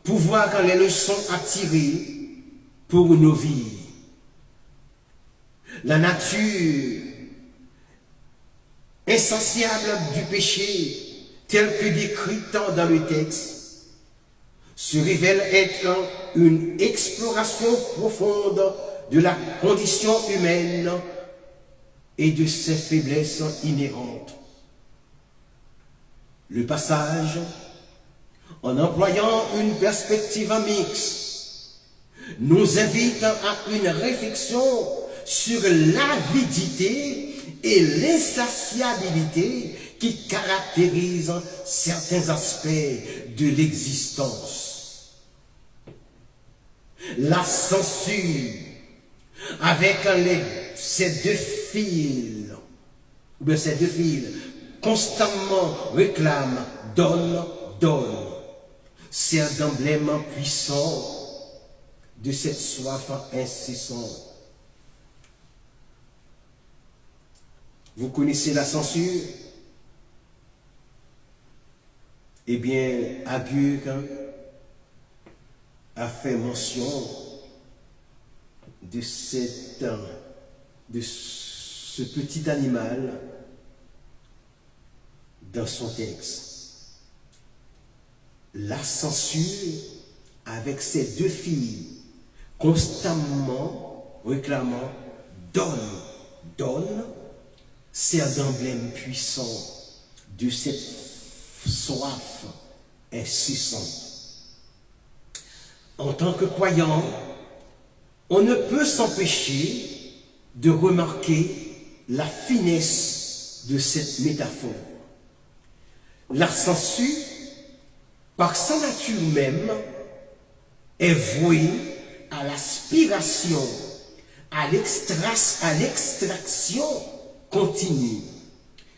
pour voir les leçons à tirer pour nos vies. La nature insatiable du péché, tel que décrit dans le texte, se révèle être une exploration profonde de la condition humaine et de ses faiblesses inhérentes. Le passage, en employant une perspective mixte, nous invite à une réflexion sur l'avidité et l'insatiabilité qui caractérisent certains aspects de l'existence. La censure, avec ces deux fils, constamment réclament, donne. C'est un emblème puissant de cette soif incessante. Vous connaissez la censure? Eh bien, Agurk a fait mention de ce petit animal dans son texte. La censure avec ses deux filles, constamment réclamant, donne, c'est un emblème puissant de cette soif incessante. En tant que croyant, on ne peut s'empêcher de remarquer la finesse de cette métaphore. La censure, par sa nature même, est vouée à l'aspiration, à l'extraction continue.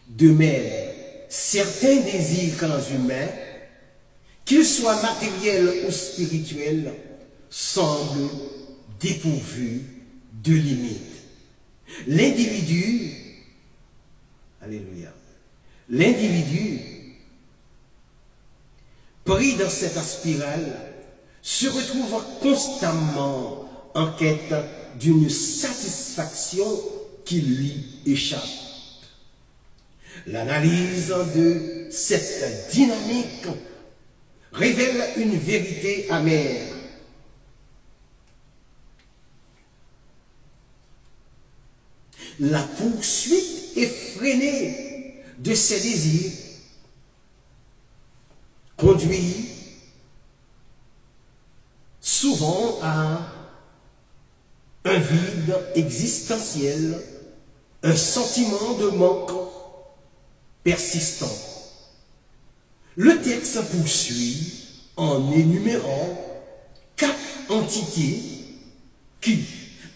De même, certains désirs humains, qu'ils soient matériels ou spirituels, semblent dépourvus de limites. L'individu, alléluia, pris dans cette spirale, se retrouve constamment en quête d'une satisfaction qui lui échappe. L'analyse de cette dynamique révèle une vérité amère. La poursuite effrénée de ses désirs conduit a un vide existentiel, un sentiment de manque persistant. Le texte poursuit en énumérant 4 entités qui,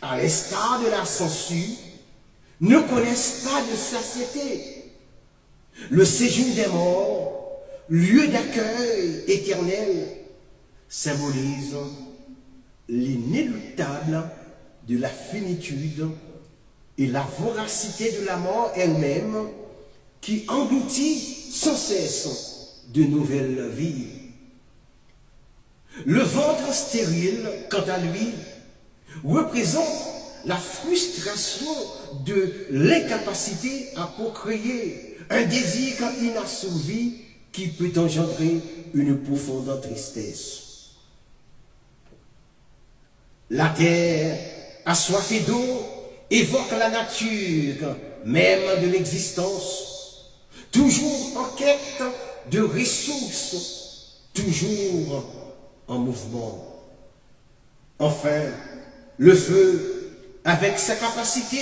à l'instar de la sangsue, ne connaissent pas de satiété. Le séjour des morts, lieu d'accueil éternel, symbolise l'inéluctable de la finitude et la voracité de la mort elle-même qui engloutit sans cesse de nouvelles vies. Le ventre stérile, quant à lui, représente la frustration de l'incapacité à procréer, un désir inassouvi qui peut engendrer une profonde tristesse. La terre, assoiffée d'eau, évoque la nature même de l'existence, toujours en quête de ressources, toujours en mouvement. Enfin, le feu, avec sa capacité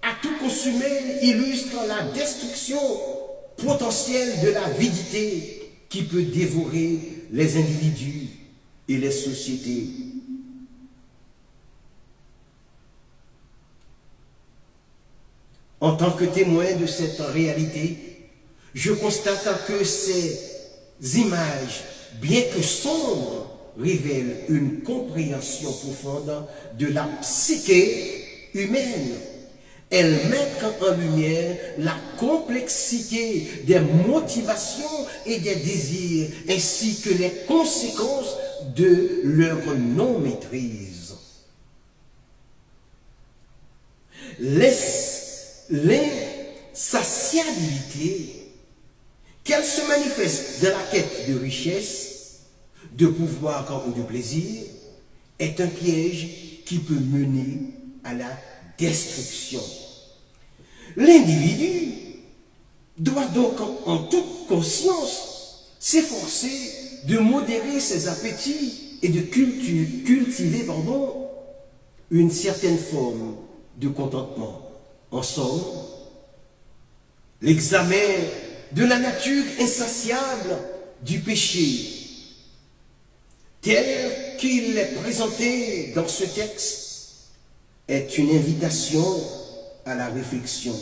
à tout consumer, illustre la destruction potentielle de l'avidité qui peut dévorer les individus et les sociétés. En tant que témoin de cette réalité, je constate que ces images, bien que sombres, révèlent une compréhension profonde de la psyché humaine. Elles mettent en lumière la complexité des motivations et des désirs, ainsi que les conséquences de leur non-maîtrise. L'insatiabilité, qu'elle se manifeste dans la quête de richesse, de pouvoir ou de plaisir, est un piège qui peut mener à la destruction. L'individu doit donc en toute conscience s'efforcer de modérer ses appétits et de cultiver une certaine forme de contentement. En somme, l'examen de la nature insatiable du péché, tel qu'il est présenté dans ce texte, est une invitation à la réflexion.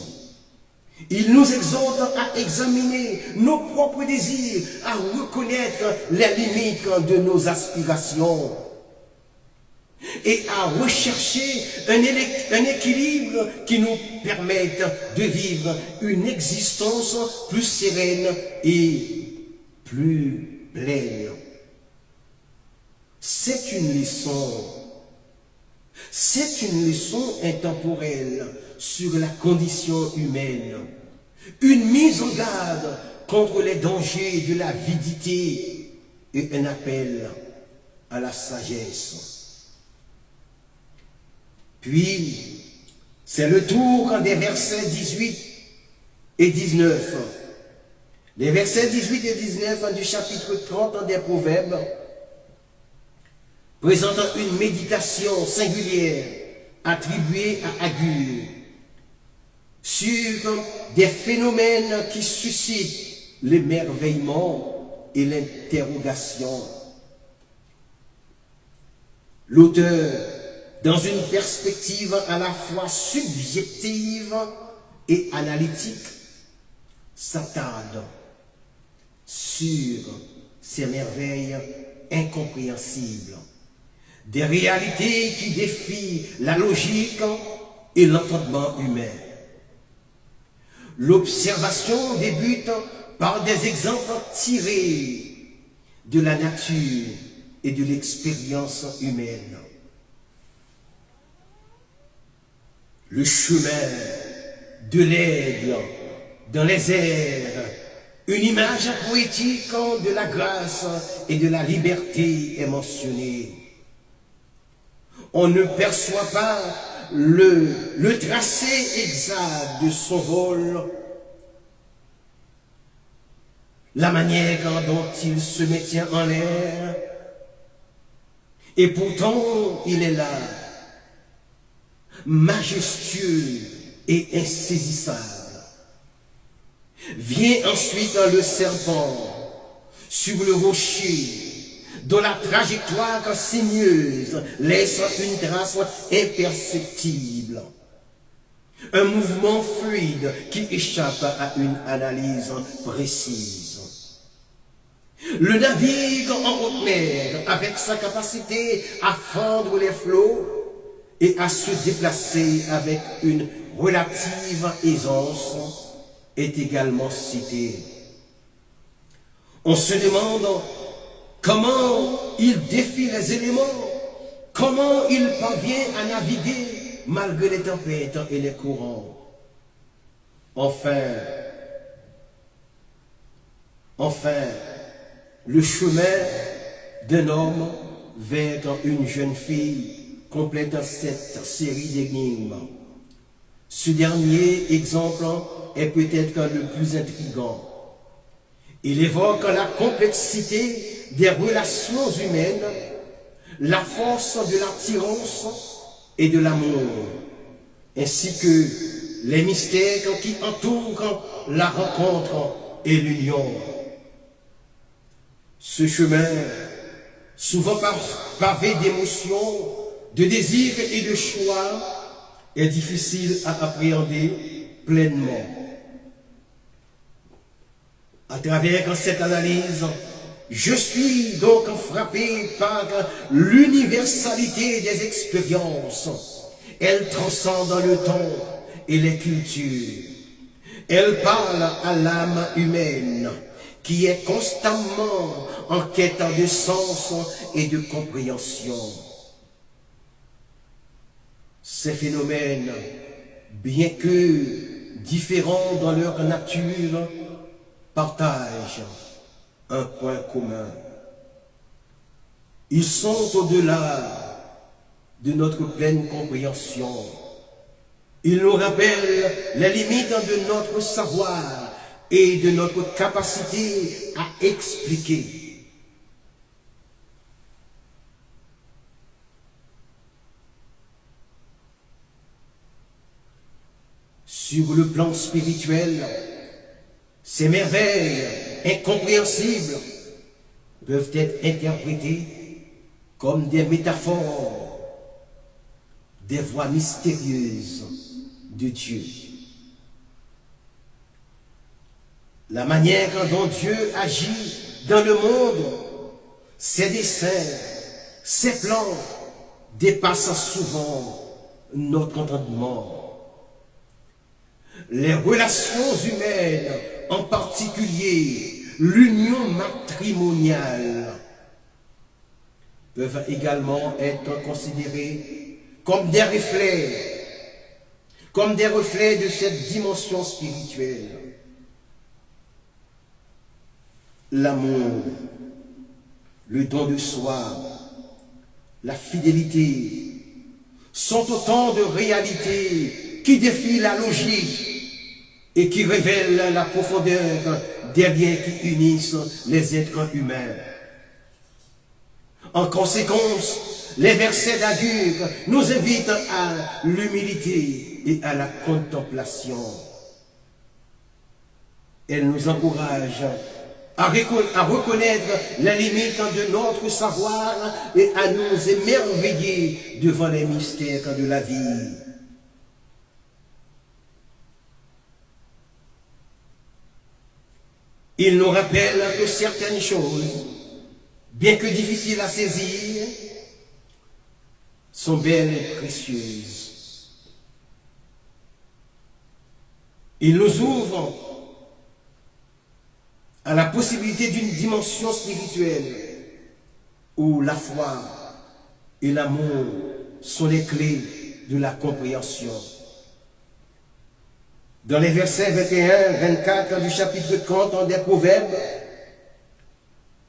Il nous exhorte à examiner nos propres désirs, à reconnaître les limites de nos aspirations et à rechercher un équilibre qui nous permette de vivre une existence plus sereine et plus pleine. C'est une leçon intemporelle sur la condition humaine, une mise en garde contre les dangers de l'avidité et un appel à la sagesse. Puis, c'est le tour des versets 18 et 19. Les versets 18 et 19 du chapitre 30 des Proverbes présentant une méditation singulière attribuée à Agur sur des phénomènes qui suscitent l'émerveillement et l'interrogation. L'auteur, dans une perspective à la fois subjective et analytique, s'attarde sur ces merveilles incompréhensibles, des réalités qui défient la logique et l'entendement humain. L'observation débute par des exemples tirés de la nature et de l'expérience humaine. Le chemin de l'aigle dans les airs, une image poétique de la grâce et de la liberté est mentionnée. On ne perçoit pas le tracé exact de son vol, la manière dont il se maintient en l'air. Et pourtant, il est là, majestueux et insaisissable. Vient ensuite le serpent sur le rocher, dont la trajectoire sinueuse laisse une trace imperceptible. Un mouvement fluide qui échappe à une analyse précise. Le navire en haute mer, avec sa capacité à fendre les flots et à se déplacer avec une relative aisance, est également cité. On se demande comment il défie les éléments, comment il parvient à naviguer malgré les tempêtes et les courants. Enfin, le chemin d'un homme vers une jeune fille complète cette série d'énigmes. Ce dernier exemple est peut-être le plus intrigant. Il évoque la complexité des relations humaines, la force de l'attirance et de l'amour, ainsi que les mystères qui entourent la rencontre et l'union. Ce chemin, souvent pavé d'émotions, de désirs et de choix, est difficile à appréhender pleinement. À travers cette analyse, je suis donc frappé par l'universalité des expériences. Elles transcendent le temps et les cultures. Elles parlent à l'âme humaine qui est constamment en quête de sens et de compréhension. Ces phénomènes, bien que différents dans leur nature, partagent un point commun. Ils sont au-delà de notre pleine compréhension. Ils nous rappellent les limites de notre savoir et de notre capacité à expliquer. Sur le plan spirituel, ces merveilles incompréhensibles peuvent être interprétées comme des métaphores, des voies mystérieuses de Dieu. La manière dont Dieu agit dans le monde, ses desseins, ses plans dépassent souvent notre entendement. Les relations humaines, en particulier l'union matrimoniale, peuvent également être considérées comme des reflets de cette dimension spirituelle. L'amour, le don de soi, la fidélité sont autant de réalités qui défient la logique et qui révèlent la profondeur des liens qui unissent les êtres humains. En conséquence, les versets d'Agur nous invitent à l'humilité et à la contemplation. Elles nous encouragent à reconnaître les limites de notre savoir et à nous émerveiller devant les mystères de la vie. Il nous rappelle que certaines choses, bien que difficiles à saisir, sont belles et précieuses. Il nous ouvre à la possibilité d'une dimension spirituelle où la foi et l'amour sont les clés de la compréhension. Dans les versets 21-24 du chapitre 30 des Proverbes,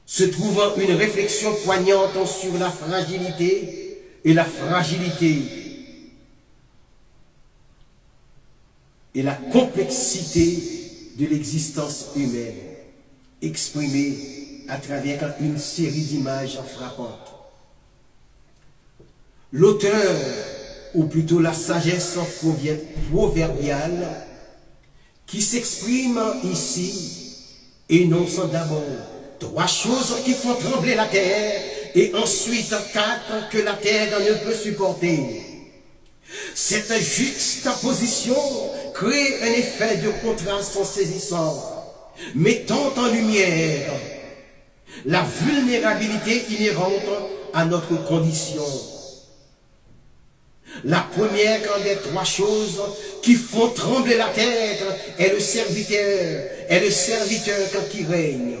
se trouve une réflexion poignante sur la fragilité et la fragilité et la complexité de l'existence humaine, exprimée à travers une série d'images frappantes. L'auteur, ou plutôt la sagesse proverbiale, qui s'exprime ici, énonce d'abord 3 choses qui font trembler la terre, et ensuite 4 que la terre ne peut supporter. Cette juxtaposition crée un effet de contraste saisissant, mettant en lumière la vulnérabilité inhérente à notre condition. La première des 3 choses qui font trembler la terre est le serviteur qui règne.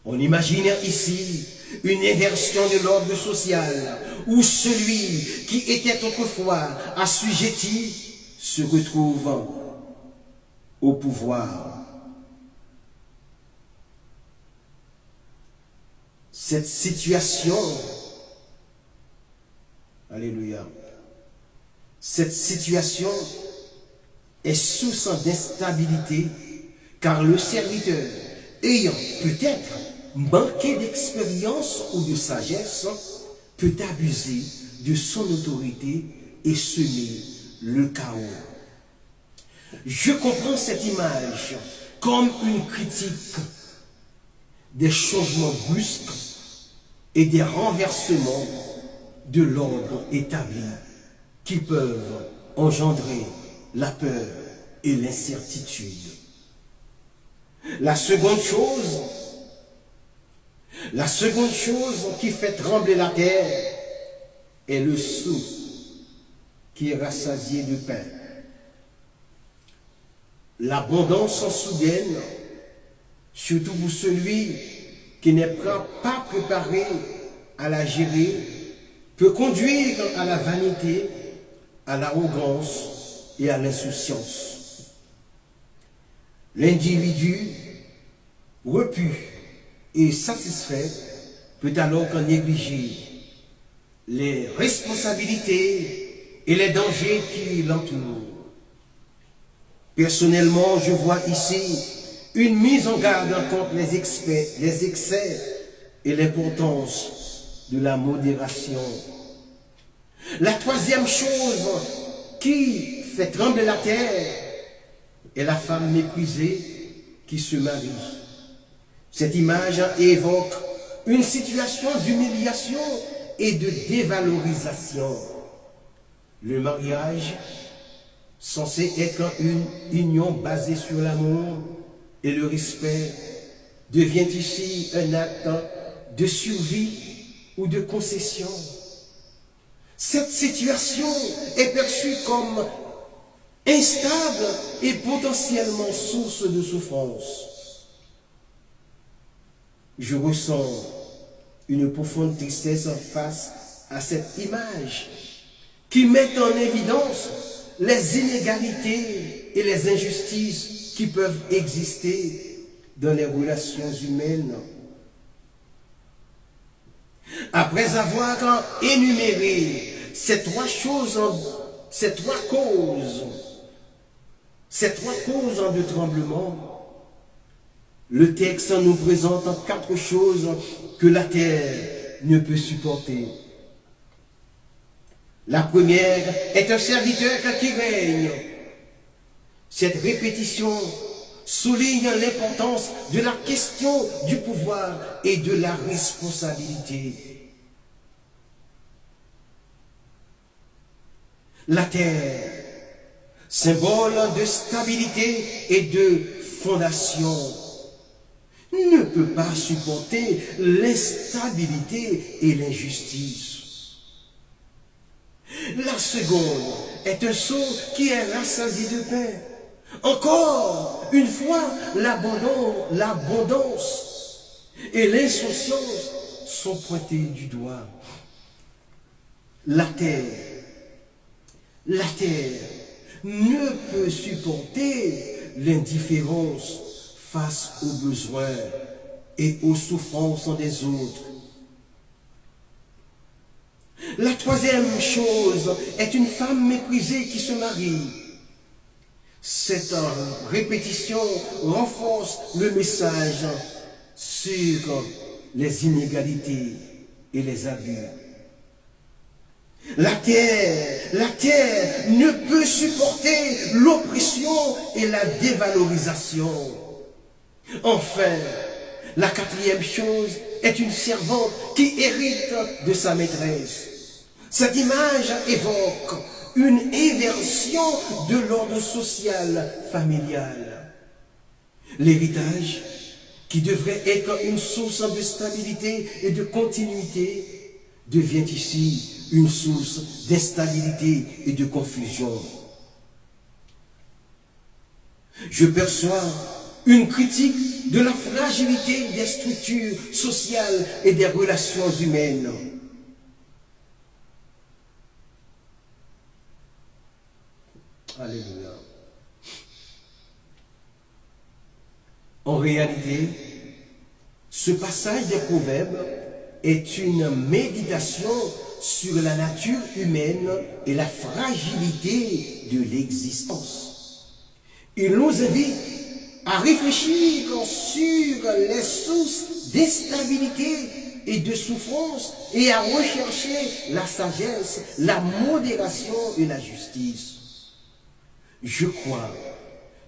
On imagine ici une inversion de l'ordre social, où celui qui était autrefois assujetti se retrouve au pouvoir. Cette situation, alléluia, cette situation est source d'instabilité, car le serviteur, ayant peut-être manqué d'expérience ou de sagesse, peut abuser de son autorité et semer le chaos. Je comprends cette image comme une critique des changements brusques et des renversements de l'ordre établi qui peuvent engendrer la peur et l'incertitude. La seconde chose qui fait trembler la terre est le sou qui est rassasié de pain. L'abondance soudaine, surtout pour celui qui n'est pas préparé à la gérer, peut conduire à la vanité, à l'arrogance et à l'insouciance. L'individu repu et satisfait peut alors négliger les responsabilités et les dangers qui l'entourent. Personnellement, je vois ici une mise en garde contre les excès et l'importance de la modération. La troisième chose qui fait trembler la terre est la femme méprisée qui se marie. Cette image évoque une situation d'humiliation et de dévalorisation. Le mariage, censé être une union basée sur l'amour et le respect, devient ici un acte de survie ou de concession. Cette situation est perçue comme instable et potentiellement source de souffrance. Je ressens une profonde tristesse face à cette image qui met en évidence les inégalités et les injustices qui peuvent exister dans les relations humaines. Après avoir énuméré ces 3 choses, ces 3 causes de tremblement, le texte nous présente 4 choses que la terre ne peut supporter. La première est un serviteur qui règne. Cette répétition souligne l'importance de la question du pouvoir et de la responsabilité. La terre, symbole de stabilité et de fondation, ne peut pas supporter l'instabilité et l'injustice. La seconde est un seau qui est rassasié de pain. Encore une fois, l'abondance et l'insouciance sont pointés du doigt. La terre ne peut supporter l'indifférence face aux besoins et aux souffrances des autres. La troisième chose est une femme méprisée qui se marie. Cette répétition renforce le message sur les inégalités et les abus. La terre ne peut supporter l'oppression et la dévalorisation. Enfin, la quatrième chose est une servante qui hérite de sa maîtresse. Cette image évoque une inversion de l'ordre social familial. L'héritage, qui devrait être une source de stabilité et de continuité, devient ici une source d'instabilité et de confusion. Je perçois une critique de la fragilité des structures sociales et des relations humaines. Alléluia. En réalité, ce passage des Proverbes est une méditation sur la nature humaine et la fragilité de l'existence. Il nous invite à réfléchir sur les sources d'instabilité et de souffrance et à rechercher la sagesse, la modération et la justice. Je crois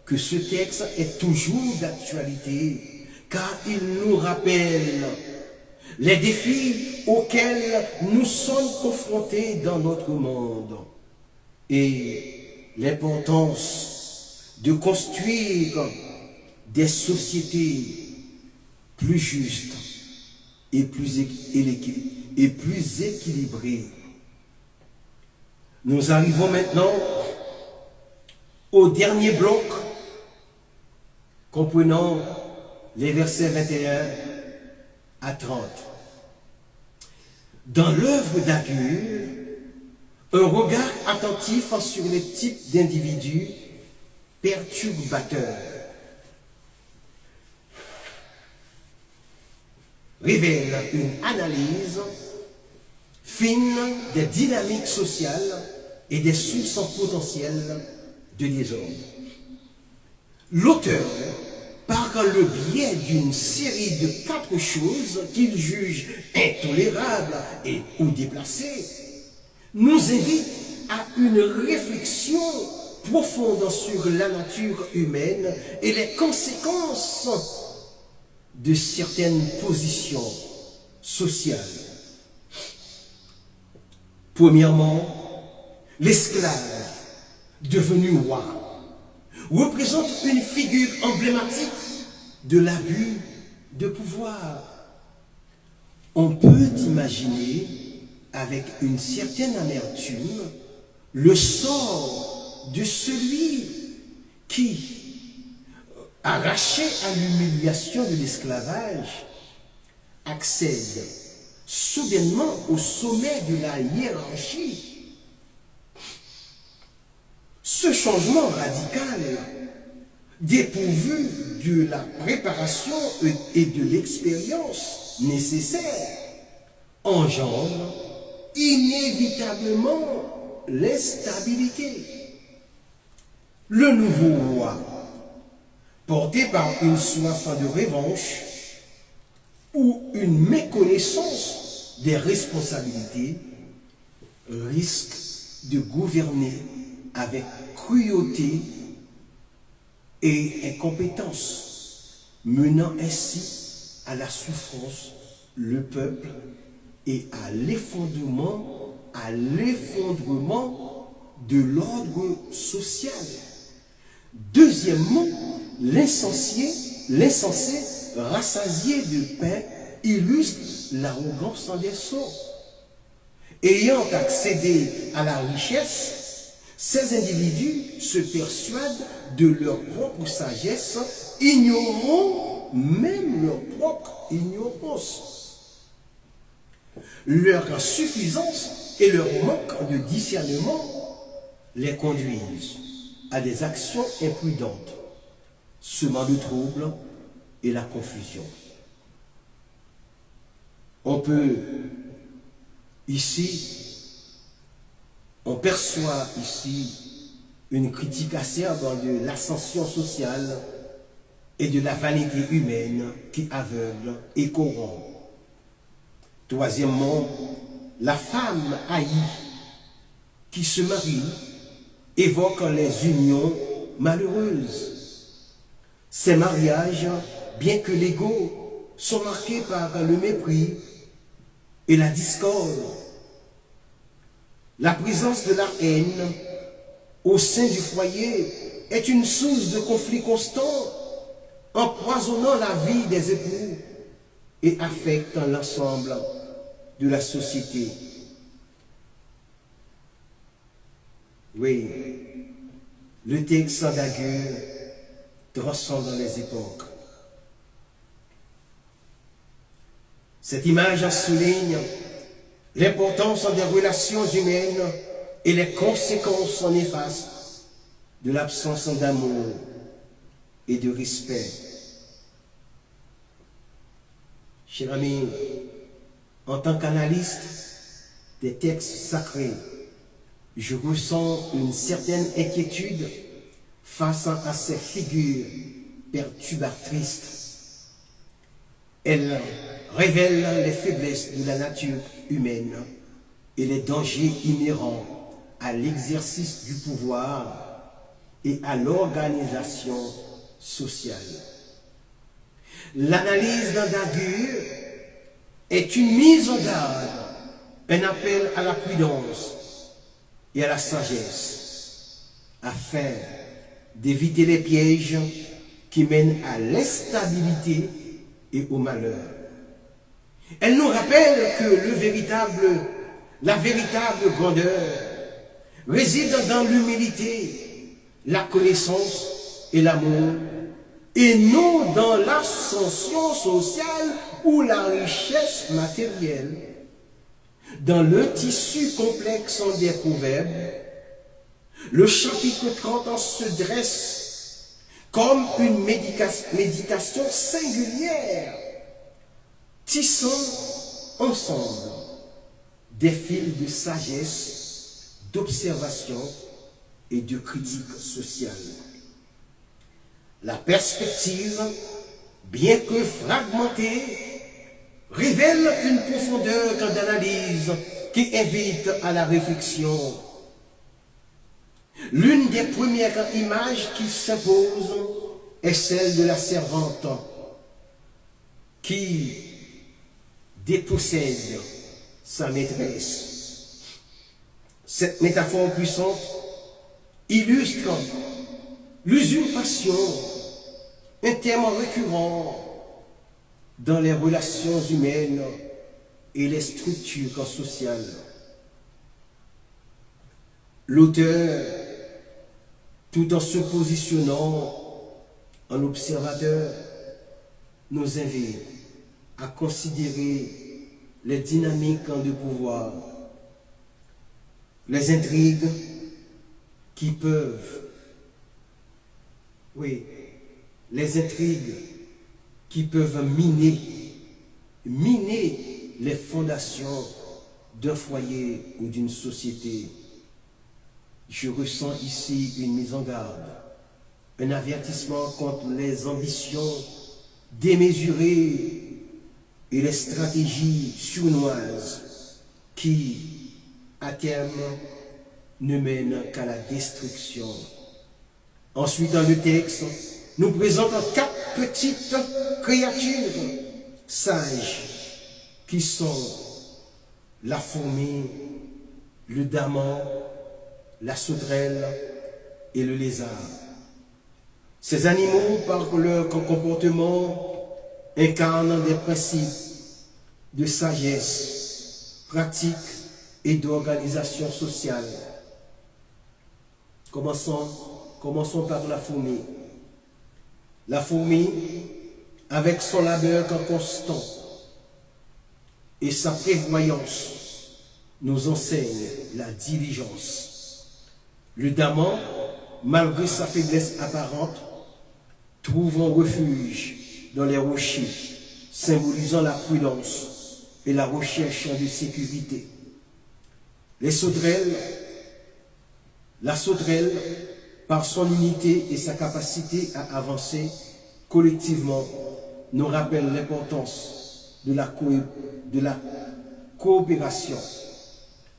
que ce texte est toujours d'actualité car il nous rappelle les défis auxquels nous sommes confrontés dans notre monde et l'importance de construire des sociétés plus justes et plus équilibrées. Nous arrivons maintenant au dernier bloc comprenant les versets 21 à 30. Dans l'œuvre d'Agur, un regard attentif sur les types d'individus perturbateurs révèle une analyse fine des dynamiques sociales et des sources potentielles de désordre. L'auteur, par le biais d'une série de 4 choses qu'il juge intolérables et ou déplacées, nous invite à une réflexion profonde sur la nature humaine et les conséquences de certaines positions sociales. Premièrement, l'esclave devenu roi représente une figure emblématique de l'abus de pouvoir. On peut imaginer avec une certaine amertume le sort de celui qui, arraché à l'humiliation de l'esclavage, accède soudainement au sommet de la hiérarchie. Ce changement radical, dépourvu de la préparation et de l'expérience nécessaires, engendre inévitablement l'instabilité. Le nouveau roi, porté par une soif de revanche ou une méconnaissance des responsabilités, risque de gouverner avec cruauté et incompétence, menant ainsi à la souffrance le peuple et à l'effondrement de l'ordre social. Deuxièmement, l'insensé rassasié de pain illustre l'arrogance des sots. Ayant accédé à la richesse, ces individus se persuadent de leur propre sagesse, ignorant même leur propre ignorance. Leur insuffisance et leur manque de discernement les conduisent à des actions imprudentes, semant le trouble et la confusion. On perçoit ici une critique acerbe de l'ascension sociale et de la vanité humaine qui aveugle et corrompt. Troisièmement, la femme haïe qui se marient évoquent les unions malheureuses. Ces mariages, bien que légaux, sont marqués par le mépris et la discorde. La présence de la haine au sein du foyer est une source de conflits constants, empoisonnant la vie des époux et affectant l'ensemble de la société. Oui, le texte d'Agur transcende les époques. Cette image souligne l'importance des relations humaines et les conséquences néfastes de l'absence d'amour et de respect. Chers amis, en tant qu'analyste des textes sacrés, je ressens une certaine inquiétude face à ces figures perturbatrices. Elles révèlent les faiblesses de la nature humaine et les dangers inhérents à l'exercice du pouvoir et à l'organisation sociale. L'analyse d'Agur est une mise en garde, un appel à la prudence et à la sagesse, afin d'éviter les pièges qui mènent à l'instabilité et au malheur. Elle nous rappelle que la véritable grandeur réside dans l'humilité, la connaissance et l'amour, et non dans l'ascension sociale ou la richesse matérielle. Dans le tissu complexe des proverbes, le chapitre 30 se dresse comme une méditation singulière, tissant ensemble des fils de sagesse, d'observation et de critique sociale. La perspective, bien que fragmentée, révèle une profondeur d'analyse qui invite à la réflexion. L'une des premières images qui s'impose est celle de la servante qui dépossède sa maîtresse. Cette métaphore puissante illustre l'usurpation, un terme récurrent dans les relations humaines et les structures sociales. L'auteur, tout en se positionnant en observateur, nous invite à considérer les dynamiques de pouvoir, les intrigues qui peuvent, miner les fondations d'un foyer ou d'une société. Je ressens ici une mise en garde, un avertissement contre les ambitions démesurées et les stratégies sournoises qui, à terme, ne mènent qu'à la destruction. Ensuite, dans le texte, nous présentons 4 petites créatures sages qui sont la fourmi, le daman, la sauterelle et le lézard. Ces animaux, par leur comportement, incarnent des principes de sagesse, pratique et d'organisation sociale. Commençons par la fourmi. La fourmi, avec son labeur constant et sa prévoyance, nous enseigne la diligence. Le daman, malgré sa faiblesse apparente, trouve un refuge dans les rochers, symbolisant la prudence et la recherche de sécurité. La sauterelle, par son unité et sa capacité à avancer collectivement, nous rappelle l'importance de la coopération.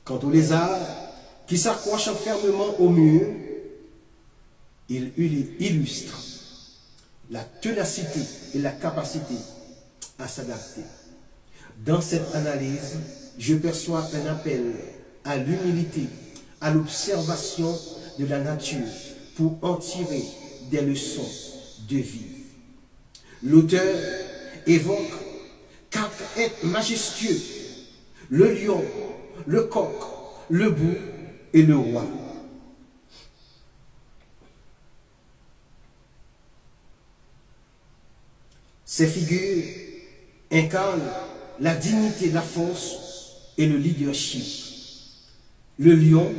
Quant au lézard, qui s'accroche fermement au mur, il illustre la ténacité et la capacité à s'adapter. Dans cette analyse, je perçois un appel à l'humilité, à l'observation de la nature pour en tirer des leçons de vie. L'auteur évoque 4 êtres majestueux: le lion, le coq, le bouc et le roi. Ces figures incarnent la dignité, la force et le leadership. Le lion,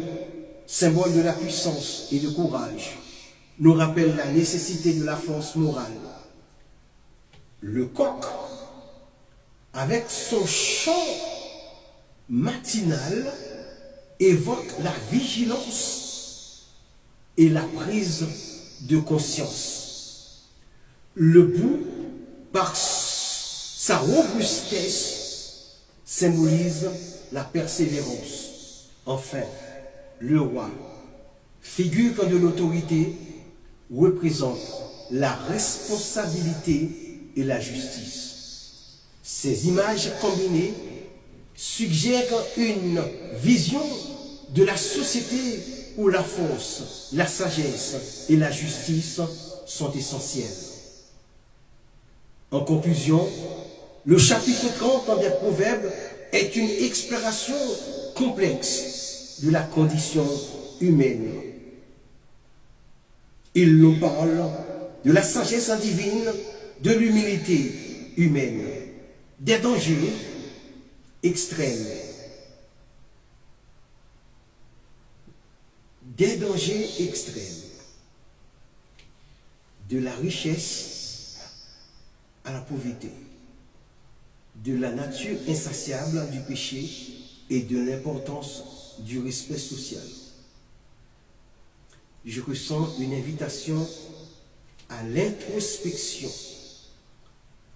symbole de la puissance et du courage, nous rappelle la nécessité de la force morale. Le coq, avec son chant matinal, évoque la vigilance et la prise de conscience. Le bouc, par sa robustesse, symbolise la persévérance. Enfin, le roi, figure de l'autorité, représente la responsabilité et la justice. Ces images combinées suggèrent une vision de la société où la force, la sagesse et la justice sont essentielles. En conclusion, le chapitre 30 des Proverbes est une exploration complexe de la condition humaine. Il nous parle de la sagesse divine, de l'humilité humaine, des dangers extrêmes, de la richesse à la pauvreté, de la nature insatiable du péché et de l'importance du respect social. Je ressens une invitation à l'introspection,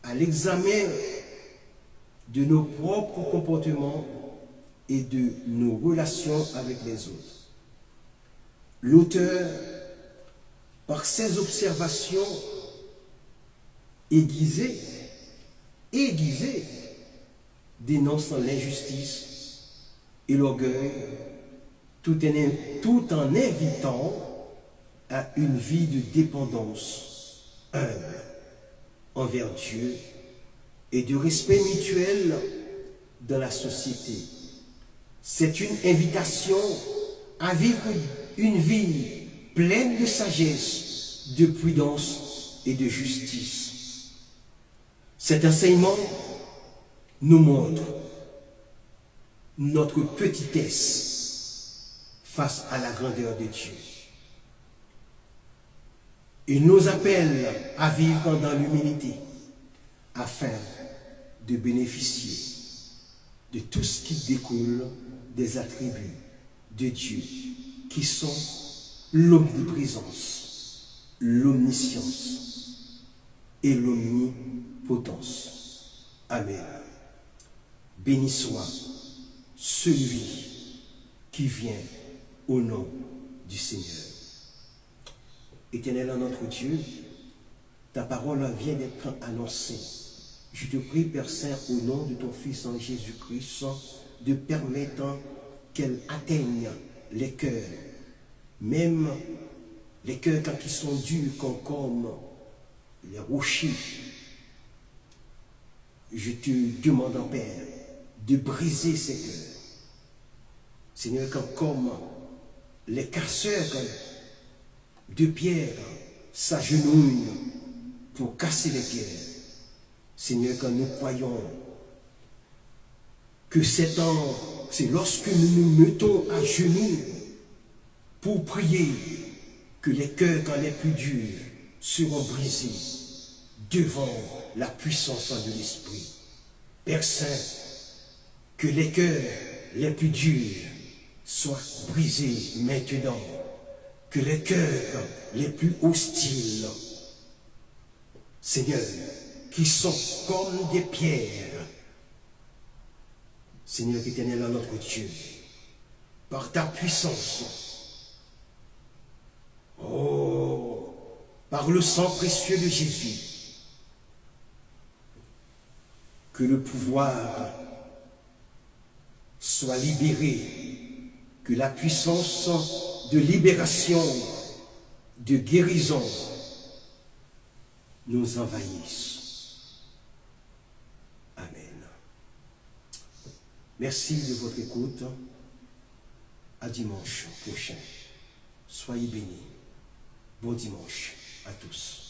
à l'examen de nos propres comportements et de nos relations avec les autres. L'auteur, par ses observations aiguisées, dénonce l'injustice et l'orgueil, tout en invitant à une vie de dépendance humble envers Dieu et de respect mutuel dans la société. C'est une invitation à vivre une vie pleine de sagesse, de prudence et de justice. Cet enseignement nous montre notre petitesse face à la grandeur de Dieu. Il nous appelle à vivre dans l'humilité afin de bénéficier de tout ce qui découle des attributs de Dieu qui sont l'omniprésence, l'omniscience et l'omnipotence. Amen. Béni soit celui qui vient au nom du Seigneur. Éternel notre Dieu, ta parole vient d'être annoncée. Je te prie, Père Saint, au nom de ton Fils en Jésus-Christ, de permettre qu'elle atteigne les cœurs, même les cœurs quand ils sont durs comme les rochers. Je te demande, Père, de briser ces cœurs. Seigneur, quand comme les casseurs de pierre s'agenouillent pour casser les pierres. Seigneur, quand nous croyons que c'est lorsque nous nous mettons à genoux pour prier que les cœurs quand les plus durs seront brisés devant la puissance de l'Esprit. Père Saint, que les cœurs les plus durs soient brisés maintenant, que les cœurs les plus hostiles, Seigneur, qui sont comme des pierres, Seigneur éternel, notre Dieu, par ta puissance. Oh, par le sang précieux de Jésus, que le pouvoir soit libéré, que la puissance de libération, de guérison nous envahisse. Amen. Merci de votre écoute. À dimanche prochain. Soyez bénis. Bon dimanche à tous.